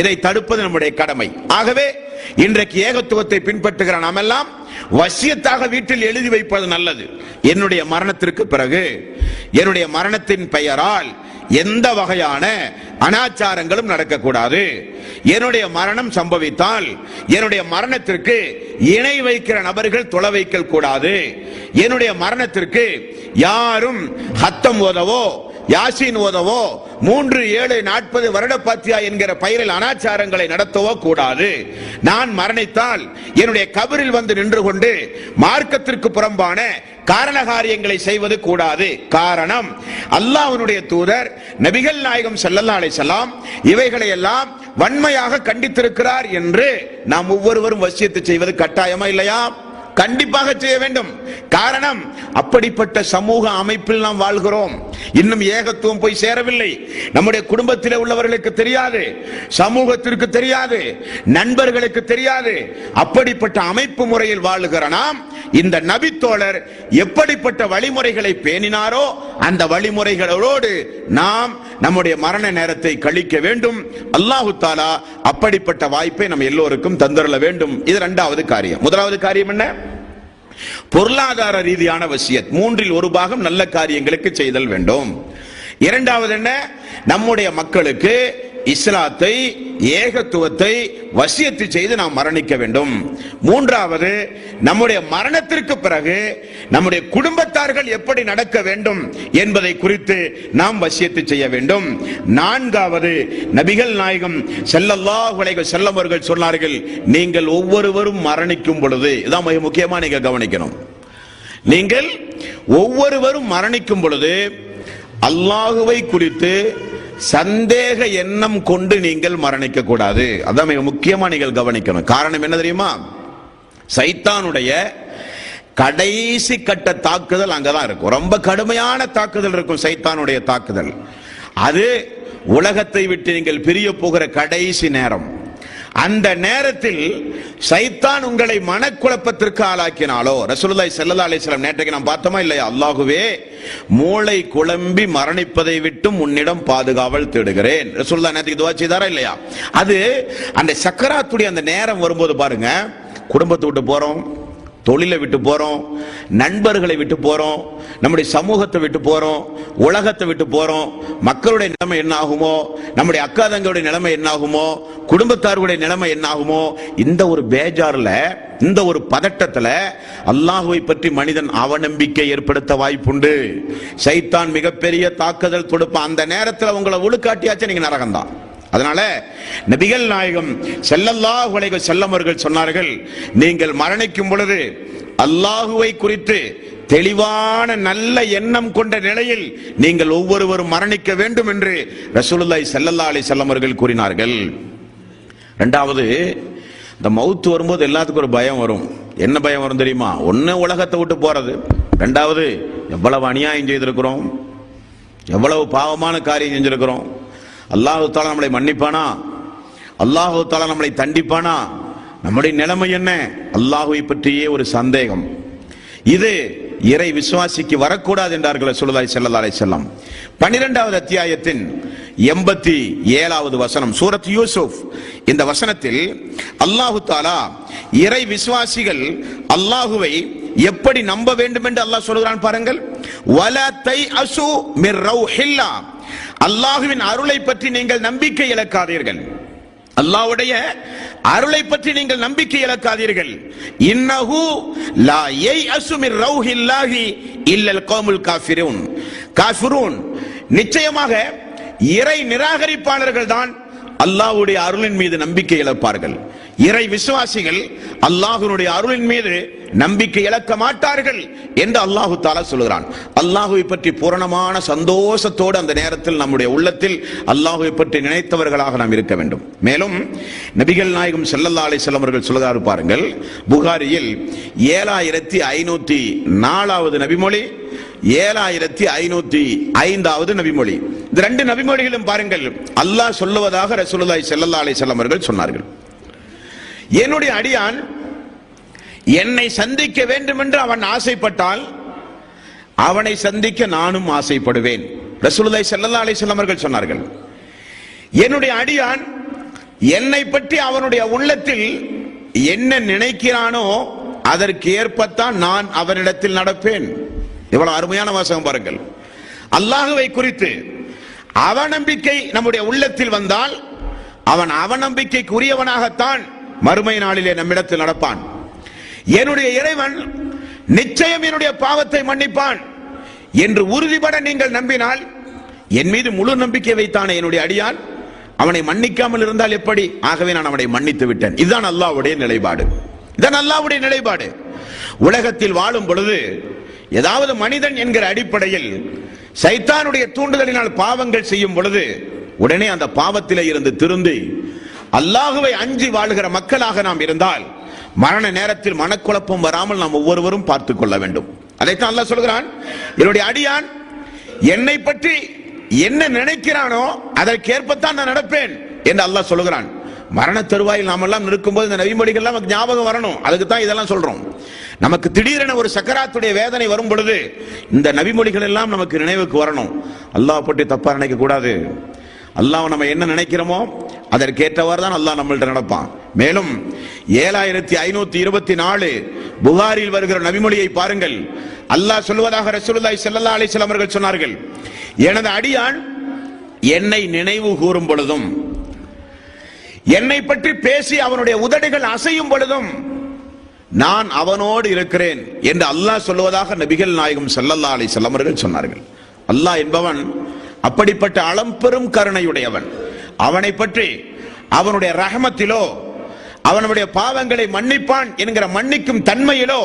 இதை தடுப்பது நம்முடைய கடமை. ஆகவே இன்றைக்கு ஏகத்துவத்தை பின்பற்றுகிற நாம் எல்லாம் வசியத்தாக வீட்டில் எழுதி வைப்பது நல்லது. என்னுடைய மரணத்திற்கு பிறகு என்னுடைய மரணத்தின் பெயரால் எந்த வகையான அனாச்சாரங்களும் நடக்கக்கூடாது. என்னுடைய மரணம் சம்பவித்தால் என்னுடைய மரணத்திற்கு இணை வைக்கிற நபர்கள் தொலை வைக்கல் கூடாது. என்னுடைய மரணத்திற்கு யாரும் ஹத்தம் ஓதவோ யாசீன் ஓதவோ 3, 7, 40 வருட பாத்தியா என்கிற பெயரில் அனாச்சாரங்களை நடத்தவோ கூடாது. நான் மரணித்தால் என்னுடைய கபரில் வந்து நின்று கொண்டு மார்க்கத்திற்கு புறம்பான காரண காரியங்களை செய்வது கூடாது. காரணம், அல்லாஹ்வுடைய தூதர் நபிகள் நாயகம் ஸல்லல்லாஹு அலைஹி வஸல்லம் இவைகளை எல்லாம் வன்மையாக கண்டித்திருக்கிறார் என்று நாம் ஒவ்வொருவரும் வசியத்து செய்வது கட்டாயமா இல்லையா? கண்டிப்பாக செய்ய வேண்டும். காரணம், அப்படிப்பட்ட சமூக அமைப்பில் நாம் வாழ்கிறோம். இன்னும் ஏகத்துவம் போய் சேரவில்லை. நம்முடைய குடும்பத்தில் உள்ளவர்களுக்கு தெரியாது, சமூகத்திற்கு தெரியாது, நண்பர்களுக்கு தெரியாது. அப்படிப்பட்ட அமைப்பு முறையில் வாழுகிற நாம் இந்த நபித்தோழர் எப்படிப்பட்ட வழிமுறைகளை பேணினாரோ அந்த வழிமுறைகளோடு நாம் நம்முடைய மரண நேரத்தை கழிக்க வேண்டும். அல்லாஹு தஆலா அப்படிப்பட்ட வாய்ப்பை நம்ம எல்லோருக்கும் தந்தரல வேண்டும். இது இரண்டாவது காரியம். முதலாவது காரியம் என்ன? பொருளாதார ரீதியான வசியத். 3இல் 1 பாகம் நல்ல காரியங்களுக்கு செய்தல் வேண்டும். இரண்டாவது என்ன? நம்முடைய மக்களுக்கு இஸ்லாத்தை, ஏகத்துவத்தை வசியத்து செய்து நாம் மரணிக்க வேண்டும். மூன்றாவது, நம்முடைய மரணத்திற்கு பிறகு நம்முடைய குடும்பத்தார்கள் எப்படி நடக்க வேண்டும் என்பதை குறித்து நாம் வசியத்து செய்ய வேண்டும். நான்காவது, நபிகள் நாயகம் ஸல்லல்லாஹு அலைஹி வஸல்லம் அவர்கள் சொன்னார்கள், நீங்கள் ஒவ்வொருவரும் மரணிக்கும் பொழுது, இதான் மிக முக்கியமா நீங்க கவனிக்கணும், நீங்கள் ஒவ்வொருவரும் மரணிக்கும் பொழுது அல்லாஹுவை குறித்து சந்தேக எண்ணம் கொண்டு நீங்கள் மரணிக்க கூடாது. அதான் மிக முக்கியமா நீங்கள் கவனிக்கணும். காரணம் என்ன தெரியுமா? சைத்தானுடைய கடைசி கட்ட தாக்குதல் அங்கதான் இருக்கும். ரொம்ப கடுமையான தாக்குதல் இருக்கும் சைத்தானுடைய தாக்குதல். அது உலகத்தை விட்டு நீங்கள் பிரிய போகிற கடைசி நேரம். அந்த நேரத்தில் சைத்தான் உங்களை மனக்குழப்பத்திற்கு ஆளாக்கினாலோ, ரசூலுல்லாஹி ஸல்லல்லாஹு அலைஹி வஸல்லம் நேற்றைக்கு நாம் பார்த்தோமா இல்லையா, அல்லாஹ்வே மூளை குழம்பி மரணிப்பதை விட்டும் உன்னிடம் பாதுகாவல் தேடுகிறேன், ரசூலுல்லாஹ் நேற்றைக்கு துஆ செய்தாரா இல்லையா? அது அந்த சக்கராத்துடைய அந்த நேரம் வரும்போது பாருங்க, குடும்பத்தை விட்டு போறோம், தொழிலை விட்டு போறோம், நண்பர்களை விட்டு போறோம், நம்முடைய சமூகத்தை விட்டு போறோம், உலகத்தை விட்டு போறோம், மக்களுடைய நிலைமை என்ன ஆகுமோ, நம்முடைய அக்கா தங்களுடைய நிலைமை என்ன ஆகுமோ, குடும்பத்தார்களுடைய நிலைமை என்ன ஆகுமோ, இந்த ஒரு பேஜார்ல, இந்த ஒரு பதட்டத்துல அல்லாஹ்வை பற்றி மனிதன் அவநம்பிக்கை ஏற்படுத்த வாய்ப்புண்டு. சைத்தான் மிகப்பெரிய தாக்குதல் தொடுப்பான். அந்த நேரத்தில் உங்களை ஒழுக்காட்டியாச்சும் நீங்க நரகம்தான். அதனால நபிகள் நாயகம் ஸல்லல்லாஹு அலைஹி வஸல்லம் அவர்கள் சொன்னார்கள், நீங்கள் மரணிக்கும் பொழுது அல்லாஹுவை குறித்து தெளிவான நல்ல எண்ணம் கொண்ட நிலையில் நீங்கள் ஒவ்வொருவரும் மரணிக்க வேண்டும் என்று ரசூலுல்லாஹி ஸல்லல்லாஹு அலைஹி வஸல்லம் அவர்கள் கூறினார்கள். இரண்டாவது, இந்த மௌத் வரும்போது எல்லாத்துக்கும் ஒரு பயம் வரும். என்ன பயம் வரும் தெரியுமா? ஒன்னு உலகத்தை விட்டு போறது, இரண்டாவது எவ்வளவு அநியாயம் செய்திருக்கிறோம், எவ்வளவு பாவமான காரியம் செஞ்சிருக்கிறோம், அல்லாஹு தஆலா நம்மளை மன்னிப்பானா, அல்லாஹு தஆலா நம்மளை தண்டிப்பானா, நம்முடைய நிலைமை என்ன, அல்லாஹுவை பற்றியே ஒரு சந்தேகம். இது இறை விசுவாசிக்கு வரக்கூடாது என்றார்கள் ரசூலுல்லாஹி ஸல்லல்லாஹு அலைஹி வஸல்லம். 12வது அத்தியாயத்தின் 87வது வசனம், சூரத் யூசுப். இந்த வசனத்தில் அல்லாஹு தஆலா இறை விசுவாசிகள் அல்லாஹுவை எப்படி நம்ப வேண்டும் என்று அல்லாஹ் சொல்கிறான் பாருங்கள். வலா தைஅசு மிர் ரௌஹில்லாஹ், அல்லாஹுவின் அருளை பற்றி நீங்கள் நம்பிக்கை இழக்காதீர்கள், அல்லாஹ்வுடைய அருளை பற்றி நீங்கள் நம்பிக்கை இழக்காதீர்கள். இன்னஹு லா யைஅசு மிர் ரௌஹில்லாஹி இல்லல் கௌமுல் காஃபிரூன், காஃபிரூன் நிச்சயமாக இறை நிராகரிப்பாளர்கள் தான் அல்லாஹ்வுடைய அருளின் மீது நம்பிக்கை இழப்பார்கள். இறை விசுவாசிகள் அல்லாஹ்வுடைய அருளின் மீது நம்பிக்கை இழக்க மாட்டார்கள் என்று அல்லாஹு தஆலா சொல்கிறான். அல்லாஹ்வை பற்றி பூரணமான சந்தோஷத்தோடு அந்த நேரத்தில் நம்முடைய உள்ளத்தில் அல்லாஹ்வை பற்றி நினைத்தவர்களாக நாம் இருக்க வேண்டும். மேலும் நபிகள் நாயகம் ஸல்லல்லாஹு அலைஹி வஸல்லம் அவர்கள் சொல்கிறார் பாருங்கள், புகாரியில் 7504வது நபிமொழி, 7505வது நபிமொழி. இந்த ரெண்டு நபிமொழிகளும் பாருங்கள், அல்லாஹ் சொல்லுவதாக ரசூலுல்லாஹி ஸல்லல்லாஹு அலைஹி வஸல்லம் அவர்கள் சொன்னார்கள், என்னுடைய அடியான் என்னை சந்திக்க வேண்டும் என்று அவன் ஆசைப்பட்டால் அவனை சந்திக்க நானும் ஆசைப்படுவேன். ரசூலுல்லாஹி ஸல்லல்லாஹு அலைஹி வஸல்லம் அவர்கள் சொன்னார்கள், என்னுடைய அடியான் என்னை பற்றி அவனுடைய உள்ளத்தில் என்ன நினைக்கிறானோ அதற்கு ஏற்பத்தான் நான் அவனிடத்தில் நடப்பேன். எவ்வளவு அருமையான வாசகம் பாருங்கள். அல்லாஹ்வை குறித்து அவநம்பிக்கை நம்முடைய உள்ளத்தில் வந்தால் அவன் அவநம்பிக்கைக்குரியவனாகத்தான் மறுமை நாளிலே நம்மிடத்தில் நடப்பான். என்னுடைய இறைவன் நிச்சயம் என்னுடைய பாவத்தை மன்னிப்பான் என்று உறுதிபட நீங்கள் நம்பினால், என் மீது முழு நம்பிக்கை வைத்தான என்னுடைய அடியான் அவனை மன்னிக்காமல் இருந்தால் எப்படி? ஆகவே நான் அவனை மன்னித்து விட்டேன். இதுதான் அல்லாஹ்வுடைய நிலைப்பாடு. இதுதான் அல்லாஹ்வுடைய நிலைப்பாடு. உலகத்தில் வாழும் பொழுது ஏதாவது மனிதன் என்கிற அடிப்படையில் சைத்தானுடைய தூண்டுதலினால் பாவங்கள் செய்யும் பொழுது உடனே அந்த பாவத்திலே இருந்து திருந்தி அல்லாஹ்வை அஞ்சி வாழுகிற மக்களாக நாம் இருந்தால் மரண நேரத்தில் மனக்குழப்பம் வராமல் நாம் ஒவ்வொருவரும் பார்த்துக் கொள்ள வேண்டும். அதைத்தான் அல்லாஹ் சொல்கிறான், என்னுடைய அடியான் என்னை பற்றி என்ன நினைக்கிறானோ அதற்கேற்பத்தான் நான் நடப்பேன் என்று அல்லாஹ் சொல்கிறான். மரண தருவாயில் நாம் எல்லாம் இருக்கும்போது இந்த நபிமொழிகள் நமக்கு ஞாபகம் வரணும். அதுக்கு தான் இதெல்லாம் சொல்றோம். நமக்கு திடீரென ஒரு சக்கராத்துடைய வேதனை வரும் பொழுது இந்த நபிமொழிகள் எல்லாம் நமக்கு நினைவுக்கு வரணும். அல்லாஹ் பற்றி தப்பா நினைக்க கூடாது. அல்லாஹ் நம்ம என்ன நினைக்கிறோமோ அதற்கேற்றவாறு தான் அல்லாஹ் நம்மள்ட்ட நடப்பான். மேலும் 7524 புகாரில் வருகிற நபிமொழியை பாருங்கள். அல்லாஹ் சொல்வதாக ரசூலுல்லாஹி ஸல்லல்லாஹு அலைஹி வஸல்லம் அவர்கள் சொன்னார்கள், எனது அடியான் என்னை நினைவு கூறும் பொழுதும் என்னை பற்றி பேசி அவனுடைய உதடுகள் அசையும் பொழுதும் நான் அவனோடு இருக்கிறேன் என்று அல்லாஹ் சொல்வதாக நபிகள் நாயகம் ஸல்லல்லாஹு அலைஹி வஸல்லம் அவர்கள் சொன்னார்கள். அல்லாஹ் என்பவன் அப்படிப்பட்ட அளம்பெரும் கருணையுடையவன். அவனை பற்றி அவனுடைய ரஹமத்திலோ அவனுடைய பாவங்களை மன்னிப்பான் என்கிற மன்னிக்கும் தன்மையிலோ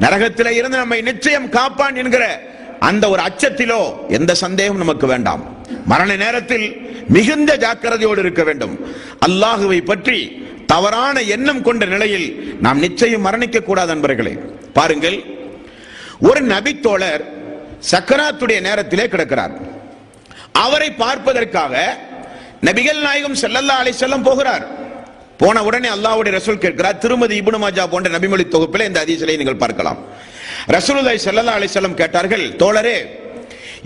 நரகத்திலே இருந்து நம்மை நிச்சயம் காப்பான் என்கிற அந்த ஒரு அச்சத்திலோ எந்த சந்தேகம் நமக்கு வேண்டாம். மரண நேரத்தில் மிகுந்த ஜாக்கிரதையோடு இருக்க வேண்டும். அல்லாஹுவை பற்றி தவறான எண்ணம் கொண்ட நிலையில் நாம் நிச்சயம் மரணிக்க கூடாது. நண்பர்களே பாருங்கள், ஒரு நபித்தோழர் சக்கராத்துடைய நேரத்திலே கிடக்கிறார். அவரை பார்ப்பதற்காக நபிகள் நாயகம் ஸல்லல்லாஹு அலைஹி வஸல்லம் போகிறார். போன உடனே அல்லாஹ்வுடைய ரசூல் கேட்கிறார். திருமதி இப்னு மாஜா போன்ற நபிமொழி தொகுப்பில் இந்த ஹதீஸை நீங்கள் பார்க்கலாம். ரசூலுல்லாஹி ஸல்லல்லாஹு அலைஹி வஸல்லம் கேட்டார்கள், தோழரே,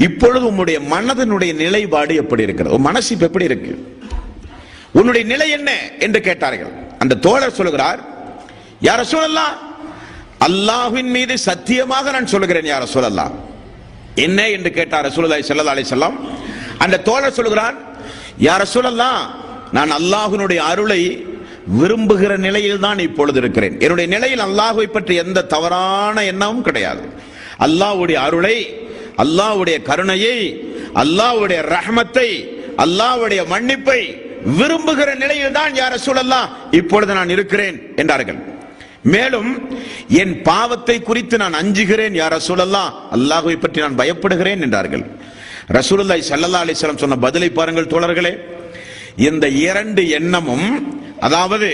இப்பொழுது உம்முடைய மனதினுடைய நிலைப்பாடு எப்படி இருக்கிறது? உன் மனசு இப்ப எப்படி இருக்கு? உன்னுடைய நிலை என்ன என்று கேட்டார்கள். அந்த தோழர் சொல்லுகிறார், யா ரசூலல்லாஹ், அல்லாஹ்வின் மீது சத்தியமாக நான் சொல்லுகிறேன் யா ரசூலல்லாஹ். என்ன என்று கேட்டார் ரசூலுல்லாஹி ஸல்லல்லாஹு அலைஹி வஸல்லம். அந்த தோழர் சொல்லுகிறார், யா ரசூலல்லாஹ், நான் அல்லாஹ்வினுடைய அருளை விரும்புகிற நிலையில் தான் இப்பொழுது இருக்கிறேன். என்னுடைய நிலையில் அல்லாஹ்வை பற்றி எந்த தவறான எண்ணமும் கிடையாது. அல்லாஹ்வுடைய அருளை, அல்லாஹ்வுடைய கருணையை, அல்லாஹ்வுடைய ரஹ்மத்தை, அல்லாஹ்வுடைய மன்னிப்பை விரும்புகிற நிலையில் தான் யா ரசூலல்லாஹ் இப்பொழுது நான் இருக்கிறேன் என்றார்கள். மேலும் என் பாவத்தை குறித்து நான் அஞ்சுகிறேன் யா ரசூலல்லாஹ், அல்லாஹ்வை பற்றி நான் பயப்படுகிறேன் என்றார்கள். ரசூலுல்லாஹி ஸல்லல்லாஹு அலைஹி வஸல்லம் சொன்ன பதிலை பாருங்கள் தோழர்களே. இந்த இரண்டு எண்ணமும், அதாவது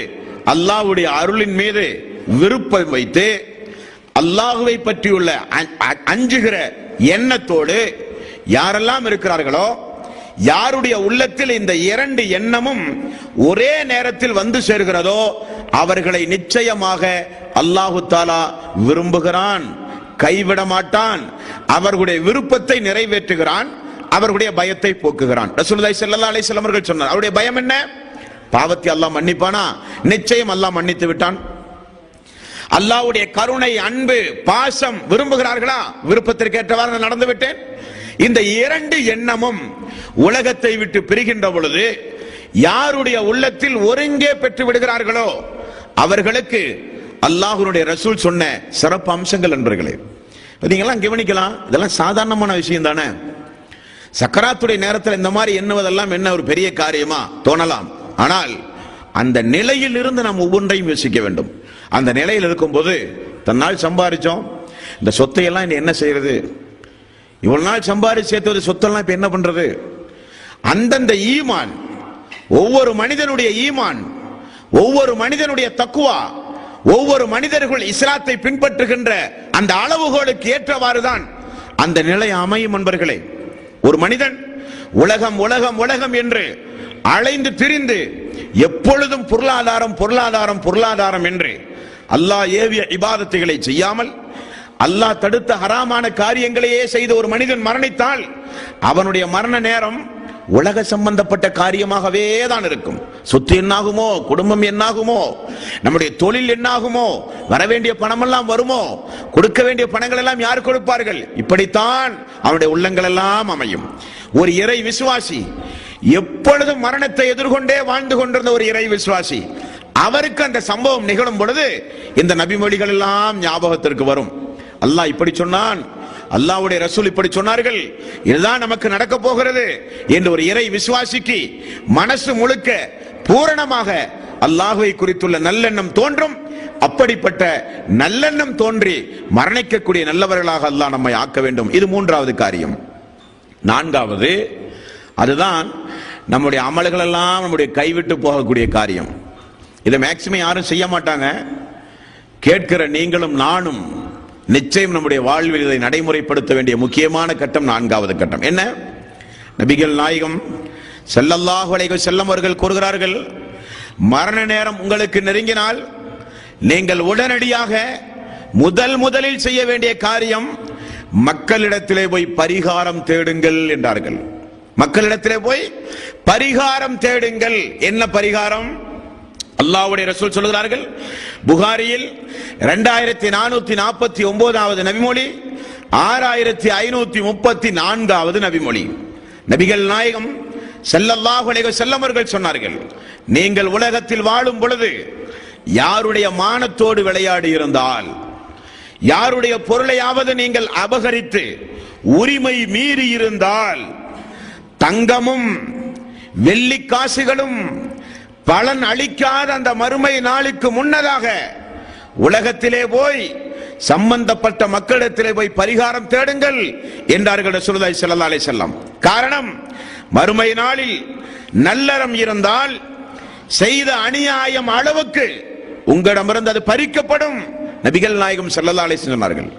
அல்லாஹ்வுடைய அருளின் மீது விருப்பம் வைத்து அல்லாஹ்வை பற்றியுள்ள அஞ்சுகிற எண்ணத்தோடு யாரெல்லாம் இருக்கிறார்களோ, யாருடைய உள்ளத்தில் இந்த இரண்டு எண்ணமும் ஒரே நேரத்தில் வந்து சேர்கிறதோ அவர்களை நிச்சயமாக அல்லாஹு தஆலா விரும்புகிறான், கைவிட மாட்டான், அவர்களுடைய விருப்பத்தை நிறைவேற்றுகிறான், அவர்களுடைய பயத்தை போக்குகிறான். ரசூலுல்லாஹி ஸல்லல்லாஹு அலைஹி வஸல்லம் அவர்கள் சொன்னார், அவருடைய பயம் என்ன? பாவத்தை அல்லாஹ் மன்னிப்பானா? நிச்சயம் அல்லாஹ் மன்னித்து விட்டான். அல்லாஹ்வுடைய கருணை, அன்பு, பாசம் விரும்புகிறார்களா? விருப்பத்திற்கு ஏற்றவாறு நடந்து விட்டேன். இந்த இரண்டு எண்ணமும் உலகத்தை விட்டு பிரிகின்ற பொழுது யாருடைய உள்ளத்தில் ஒருங்கே பெற்று விடுகிறார்களோ அவர்களுக்கு அல்லாஹ்வுடைய ரசூல் சொன்ன சிறப்பு அம்சங்கள் நண்பர்களே. நீங்கெல்லாம் கவனிக்கலாம், இதெல்லாம் சாதாரணமான விஷயம் தானே. சக்கராத்துடைய நேரத்தில் இந்த மாதிரி எண்ணுவதெல்லாம் என்ன ஒரு பெரிய காரியமா தோணலாம். ஆனால் அந்த நிலையில் இருந்து நாம் ஒவ்வொன்றையும் யோசிக்க வேண்டும். அந்த நிலையில் இருக்கும்போது, தன்னால் சம்பாதிச்சோம், இந்த சொத்தை எல்லாம் என்ன செய்யறது, இவ்வளவு நாள் சம்பாதிச்சு சேர்த்தது சொத்தெல்லாம் இப்ப என்ன பண்றது? அந்தந்த ஈமான், ஒவ்வொரு மனிதனுடைய ஈமான், ஒவ்வொரு மனிதனுடைய தக்குவா, ஒவ்வொரு மனிதர்கள் இஸ்லாத்தை பின்பற்றுகின்ற அந்த அளவுகோலுக்கு ஏற்றவாறுதான் அந்த நிலை அமையும் நண்பர்களே. ஒரு மனிதன் உலகம் உலகம் உலகம் என்று அலைந்து திரிந்து எப்பொழுதும் பொருளாதாரம் பொருளாதாரம் பொருளாதாரம் என்று அல்லாஹ் ஏவிய இபாதத்துகளை செய்யாமல் அல்லாஹ் தடுத்த ஹராமான காரியங்களையே செய்த ஒரு மனிதன் மரணித்தால் அவனுடைய மரண நேரம் உலக சம்பந்தப்பட்ட காரியமாகவே தான் இருக்கும். சொத்து என்னாகுமோ, குடும்பம் என்னாகுமோ, நம்முடைய தொழில் என்னாகுமோ, வரவேண்டிய பணம் எல்லாம் வருமோ, கொடுக்க வேண்டிய பணங்கள் எல்லாம் யார் கொடுப்பார்கள், இப்படித்தான் அவனுடைய உள்ளங்கள் எல்லாம் அமையும். ஒரு இறை விசுவாசி, எப்பொழுதும் மரணத்தை எதிர்கொண்டே வாழ்ந்து கொண்டிருந்த ஒரு இறை விசுவாசி, அவருக்கு அந்த சம்பவம் நிகழும் பொழுது இந்த நபிமொழிகள் எல்லாம் ஞாபகத்திற்கு வரும். அல்லாஹ் இப்படி சொன்னான், அல்லாஹ்வுடைய ரசூல் இப்படி சொன்னார்கள், இதுதான் நமக்கு நடக்க போகிறது என்று ஒரு இறை விசுவாசிக்கு மனசு முழுக்க பூரணமாக அல்லாஹ்வை குறித்துள்ள நல்லெண்ணம் தோன்றும். அப்படிப்பட்ட நல்லெண்ணம் தோன்றி மரணிக்கக்கூடிய நல்லவர்களாக அல்லாஹ் நம்மை ஆக்க வேண்டும். இது மூன்றாவது காரியம். நான்காவது, அதுதான் நம்முடைய அமல்கள் எல்லாம் நம்முடைய கைவிட்டு போகக்கூடிய காரியம். இதை மேக்சிமம் யாரும் செய்ய மாட்டாங்க. கேட்கிற நீங்களும் நானும் நிச்சயம் நம்முடைய வாழ்வில் இதை நடைமுறைப்படுத்த வேண்டிய முக்கியமான கட்டம் நான்காவது கட்டம். என்ன? நபிகள் நாயகம் ஸல்லல்லாஹு அலைஹி வஸல்லம் அவர்கள் கூறுகிறார்கள், மரண நேரம் உங்களுக்கு நெருங்கினால் நீங்கள் உடனடியாக முதலில் செய்ய வேண்டிய காரியம் மக்களிடத்திலே போய் பரிகாரம் தேடுங்கள் என்றார்கள். மக்களிடத்திலே போய் பரிகாரம் தேடுங்கள். என்ன பரிகாரம்? அல்லாஹ்வுடைய ரசூல் சொல்கிறார்கள், புகாரியில் 2449வது நபிமொழி, 6534வது நபிமொழி. நபிகள் நாயகம் ஸல்லல்லாஹு அலைஹி வஸல்லம் அவர்கள் சொன்னார்கள், நீங்கள் உலகத்தில் வாழும் பொழுது யாருடைய மானத்தோடு விளையாடி இருந்தால், யாருடைய பொருளையாவது நீங்கள் அபகரித்து உரிமை மீறி இருந்தால், தங்கமும் வெள்ளி காசுகளும் பலன் அளிக்காத அந்த மறுமை நாளுக்கு முன்னதாக உலகத்திலே போய் சம்பந்தப்பட்ட மக்களிடத்திலே போய் பரிகாரம் தேடுங்கள் என்றார்கள் ரசூலுல்லாஹி ஸல்லல்லாஹு அலைஹி வஸல்லம். காரணம், மறுமை நாளில் நல்லறம் இருந்தால் செய்த அநியாயம் அளவுக்கு உங்களிடமிருந்து அது பறிக்கப்படும். நபிகள் நாயகம் ஸல்லல்லாஹு அலைஹி வஸல்லம் சொன்னார்கள்,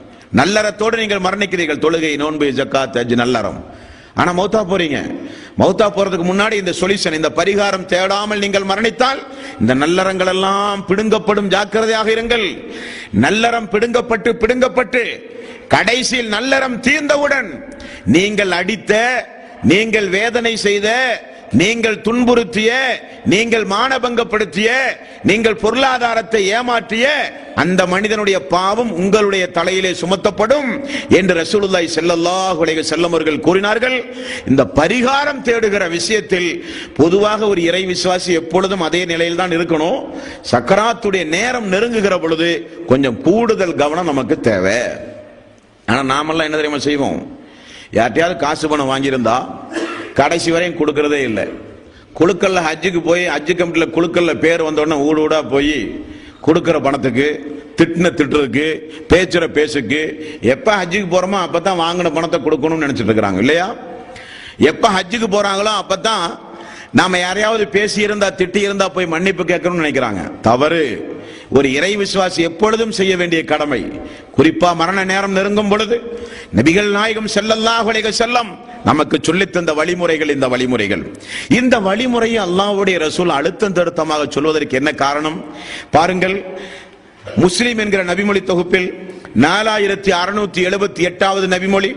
நல்லறத்தோடு நீங்கள் மரணிக்கிறீர்கள், தொழுகை, நோன்பு, ஜக்காத், ஹஜ், நல்லறம். ஆனா மௌத்தா போறீங்க, மௌத்தா போறதுக்கு முன்னாடி இந்த சொல்யூஷன், இந்த பரிகாரம் தேடாமல் நீங்கள் மரணித்தால் இந்த நல்லறங்கள் எல்லாம் பிடுங்கப்படும், ஜாக்கிரதையாக இருங்கள். நல்லறம் பிடுங்கப்பட்டு கடைசியில் நல்லறம் தீர்ந்தவுடன் நீங்கள் அடித்த, நீங்கள் வேதனை செய்த, நீங்கள் துன்புறுத்திய, நீங்கள் மானபங்கப்படுத்திய, நீங்கள் பொருளாதாரத்தை ஏமாற்றிய அந்த மனிதனுடைய பாவம் உங்களுடைய தலையிலே சுமத்தப்படும் என்று ரசூலுல்லாஹி ஸல்லல்லாஹு அலைஹி வஸல்லம் அவர்கள் கூறினார்கள். இந்த பரிகாரம் தேடுகிற விஷயத்தில் பொதுவாக ஒரு இறை விசுவாசி எப்பொழுதும் அதே நிலையில் தான் இருக்கணும். சக்கராத்துடைய நேரம் நெருங்குகிற பொழுது கொஞ்சம் கூடுதல் கவனம் நமக்கு தேவை. ஆனா நாமெல்லாம் என்ன தெரியுமா செய்வோம்? யார்ட்டையாவது காசு பணம் வாங்கியிருந்தா கடைசி வரையும் கொடுக்கறதே இல்லை. குழுக்கல்ல ஹஜ்ஜுக்கு போய் ஹஜ்ஜு கமிட்டியில் குழுக்கல்ல பேர் வந்தோடனே ஊடு ஊடா போய் கொடுக்கிற பணத்துக்கு, திட்டுறதுக்கு, பேச்சுற பேசுக்கு, எப்ப ஹஜ்ஜுக்கு போறோமோ அப்பதான் வாங்கின பணத்தை கொடுக்கணும்னு நினைச்சிட்டு இருக்கிறாங்க இல்லையா? எப்ப ஹஜ்ஜுக்கு போறாங்களோ அப்பதான் நாம யாரையாவது பேசி இருந்தா, திட்டி இருந்தா போய் மன்னிப்பு கேட்கணும்னு நினைக்கிறாங்க. தவறு. ஒரு இறை விசுவாசி எப்பொழுதும் செய்ய வேண்டிய கடமை, குறிப்பா மரண நேரம் நெருங்கும் பொழுது நபிகள் நாயகம் ஸல்லல்லாஹு அலைஹி வஸல்லம் நமக்கு சொல்லித் தந்த வழிமுறைகள் இந்த வழிமுறைகள். இந்த வழிமுறையை அல்லாஹ்வுடைய ரசூல் அழுத்தம் திருத்தமாக சொல்வதற்கு என்ன காரணம் பாருங்கள். முஸ்லிம் என்கிற நபிமொழி தொகுப்பில் 4678வது நபிமொழி.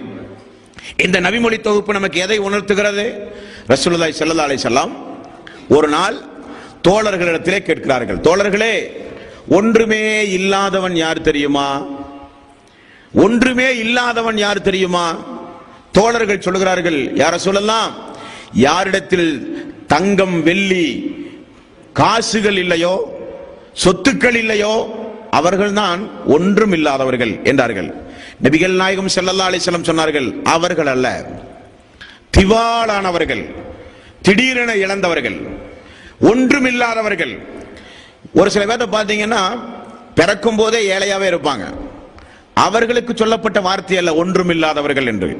இந்த நபிமொழி தொகுப்பு நமக்கு எதை உணர்த்துகிறது? ரசூலுல்லாஹி ஸல்லல்லாஹு அலைஹி வஸல்லம் ஒரு நாள் தோழர்களிடத்திலே கேட்கிறார்கள், தோழர்களே, ஒன்றுமே இல்லாதவன் யார் தெரியுமா? ஒன்றுமே இல்லாதவன் யார் தெரியுமா? தோழர்கள் சொல்லுகிறார்கள், யார் ரசூலல்லாஹ், யாரிடத்தில் தங்கம், வெள்ளி, காசுகள் இல்லையோ, சொத்துக்கள் இல்லையோ அவர்கள்தான் ஒன்றும் இல்லாதவர்கள் என்றார்கள். நபிகள் நாயகம் ஸல்லல்லாஹு அலைஹி வஸல்லம் சொன்னார்கள், அவர்கள் அல்ல, திவாலானவர்கள், திடீரென இழந்தவர்கள், ஒன்றுமில்லாதவர்கள். ஒரு சில பேரை பார்த்தீங்கன்னா பிறக்கும் போதே ஏழையாவே இருப்பாங்க. அவர்களுக்கு சொல்லப்பட்ட வார்த்தை அல்ல ஒன்றுமில்லாதவர்கள் என்று.